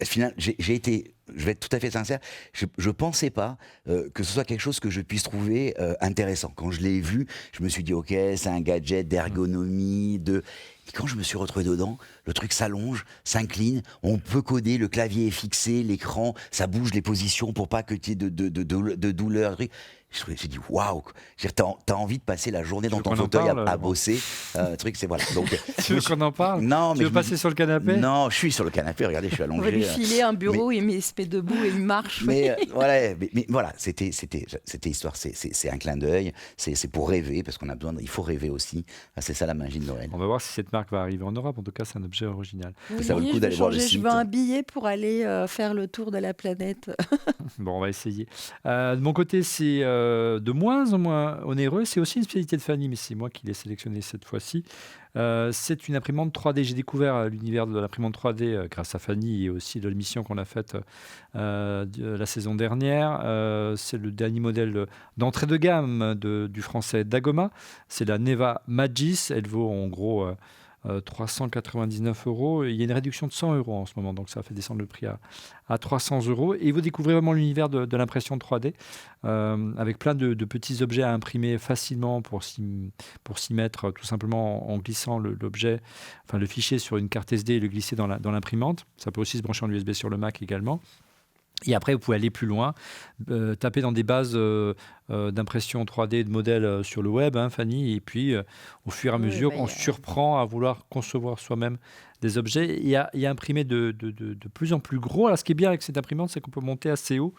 finalement, j'ai été, je vais être tout à fait sincère, je pensais pas que ce soit quelque chose que je puisse trouver intéressant. Quand je l'ai vu, je me suis dit, ok, c'est un gadget d'ergonomie, Et quand je me suis retrouvé dedans, le truc s'allonge, s'incline, on peut coder, le clavier est fixé, l'écran, ça bouge les positions pour pas que tu aies de douleur. J'ai dit waouh, t'as envie de passer la journée dans veux ton qu'on en fauteuil parle, à bon. bosser. C'est voilà. Donc, Tu veux qu'on en parle? non, Tu mais veux passer sur le canapé? Non, je suis sur le canapé. Regardez, je suis On va allongé. lui filer un bureau, il se met debout et il marche. Mais voilà, mais voilà, c'était histoire. C'est un clin d'œil. C'est pour rêver parce qu'on a besoin. Il faut rêver aussi. C'est ça la magie de Noël. On va voir si cette marque va arriver en Europe. En tout cas, c'est un objet original. Oui, Ça vaut le coup je d'aller vais voir le changer, je site. veux un billet pour aller faire le tour de la planète. Bon, on va essayer. De mon côté, c'est de moins en moins onéreux. C'est aussi une spécialité de Fanny, mais c'est moi qui l'ai sélectionné cette fois-ci. C'est une imprimante 3D. J'ai découvert l'univers de l'imprimante 3D grâce à Fanny et aussi de l'émission qu'on a faite la saison dernière. C'est le dernier modèle d'entrée de gamme du français Dagoma. C'est la Neva Magis. Elle vaut en gros 399 €. Il y a une réduction de 100 € en ce moment, donc ça fait descendre le prix à 300 €. Et vous découvrez vraiment l'univers de l'impression 3D avec plein de petits objets à imprimer facilement pour s'y mettre tout simplement en glissant l'objet, enfin le fichier sur une carte SD et le glisser dans l'imprimante. Ça peut aussi se brancher en USB sur le Mac également. Et après, vous pouvez aller plus loin, taper dans des bases d'impression 3D de modèles sur le web, hein, Fanny, et puis au fur et à mesure, on se surprend à vouloir concevoir soi-même des objets et à imprimer de plus en plus gros. Alors, ce qui est bien avec cette imprimante, c'est qu'on peut monter assez haut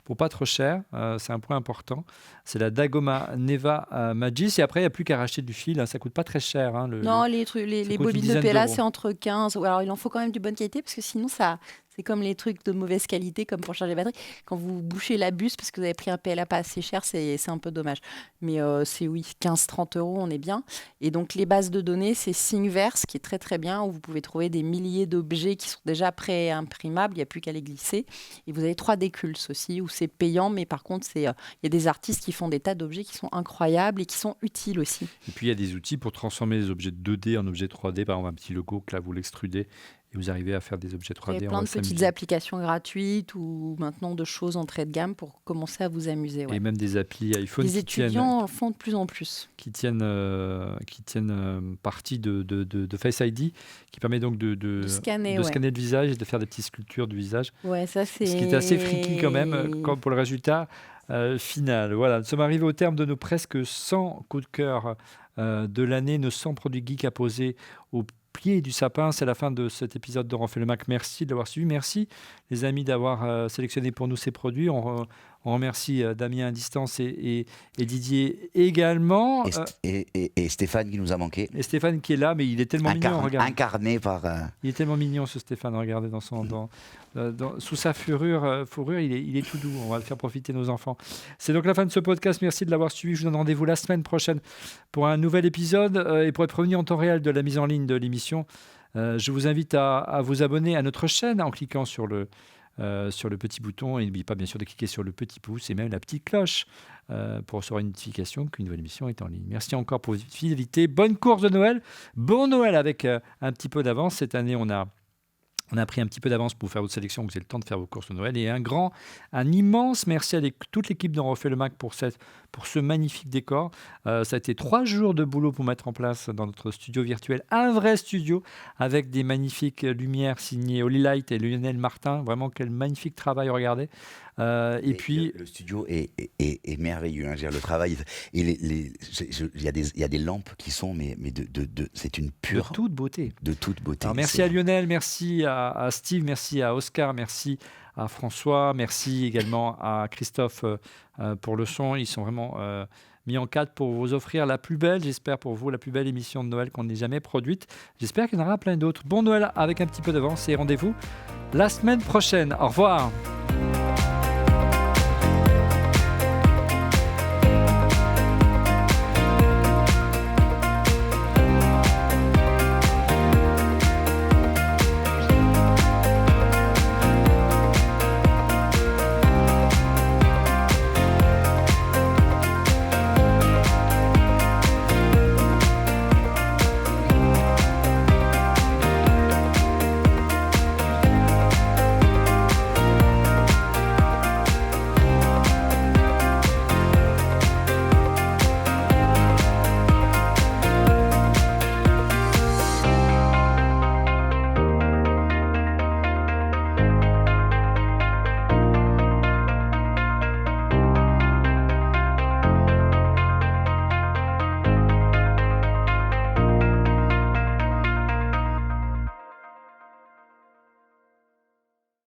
pour pas trop cher. C'est un point important. C'est la Dagoma Neva Magis. Et après, il n'y a plus qu'à racheter du fil. Hein. Ça coûte pas très cher. Hein, Non, les ça coûte bobines une de dizaine Pella, d'euros. c'est entre 15. Alors, il en faut quand même de bonne qualité parce que sinon, c'est comme les trucs de mauvaise qualité, comme pour charger les batteries. Quand vous bouchez la buse parce que vous avez pris un PLA pas assez cher, c'est un peu dommage. Mais c'est 15-30 €, on est bien. Et donc, les bases de données, c'est Thingiverse qui est très très bien, où vous pouvez trouver des milliers d'objets qui sont déjà pré-imprimables. Il n'y a plus qu'à les glisser. Et vous avez 3D Cults aussi, où c'est payant, mais par contre, il y a des artistes qui font des tas d'objets qui sont incroyables et qui sont utiles aussi. Et puis, il y a des outils pour transformer les objets 2D en objets 3D. Par exemple, un petit logo que là, vous l'extrudez et vous arrivez à faire des objets 3D. Il y a On plein va de petites s'amuser. applications gratuites ou maintenant de choses entrée de gamme pour commencer à vous amuser. Ouais. Et même des applis iPhone Les qui tiennent, étudiants en font de plus en plus. partie de Face ID, qui permet donc de Scanner, de ouais. scanner le visage et de faire des petites sculptures du visage. Ouais, ça c'est. Ce qui est assez freaky quand même, comme pour le résultat final. Voilà, nous sommes arrivés au terme de nos presque 100 coups de cœur de l'année, nos 100 produits geeks à poser au pied du sapin. C'est la fin de cet épisode de Refait le Mac. Merci de l'avoir suivi. Merci les amis d'avoir sélectionné pour nous ces produits. On remercie Damien à distance et Didier également. Et Stéphane qui nous a manqué. Et Stéphane qui est là, mais il est tellement mignon. Regarde. Incarné par... Il est tellement mignon ce Stéphane, regardez sous sa fourrure, il est tout doux, on va le faire profiter nos enfants. C'est donc la fin de ce podcast, merci de l'avoir suivi, je vous donne rendez-vous la semaine prochaine pour un nouvel épisode et pour être prévenu en temps réel de la mise en ligne de l'émission, je vous invite à vous abonner à notre chaîne en cliquant sur le petit bouton et n'oubliez pas bien sûr de cliquer sur le petit pouce et même la petite cloche pour recevoir une notification qu'une nouvelle émission est en ligne. Merci encore pour votre fidélité, bonne course de Noël, bon Noël avec un petit peu d'avance. Cette année on a pris un petit peu d'avance pour faire votre sélection, vous avez le temps de faire vos courses de Noël. Et un immense merci à toute l'équipe d'On Refait le Mac pour ce magnifique décor. Ça a été 3 jours de boulot pour mettre en place dans notre studio virtuel un vrai studio avec des magnifiques lumières signées Holy Light et Lionel Martin. Vraiment, quel magnifique travail, regardez. Et puis le studio est merveilleux. Hein. Je veux dire, le travail, il y a des lampes qui sont, mais c'est une pure de toute beauté. de toute beauté. Alors, merci à Lionel, merci à à Steve, merci à Oscar, merci à François, merci également à Christophe pour le son. Ils sont vraiment mis en cadre pour vous offrir la plus belle, j'espère pour vous, la plus belle émission de Noël qu'on ait jamais produite. J'espère qu'il y en aura plein d'autres. Bon Noël avec un petit peu d'avance et rendez-vous la semaine prochaine. Au revoir.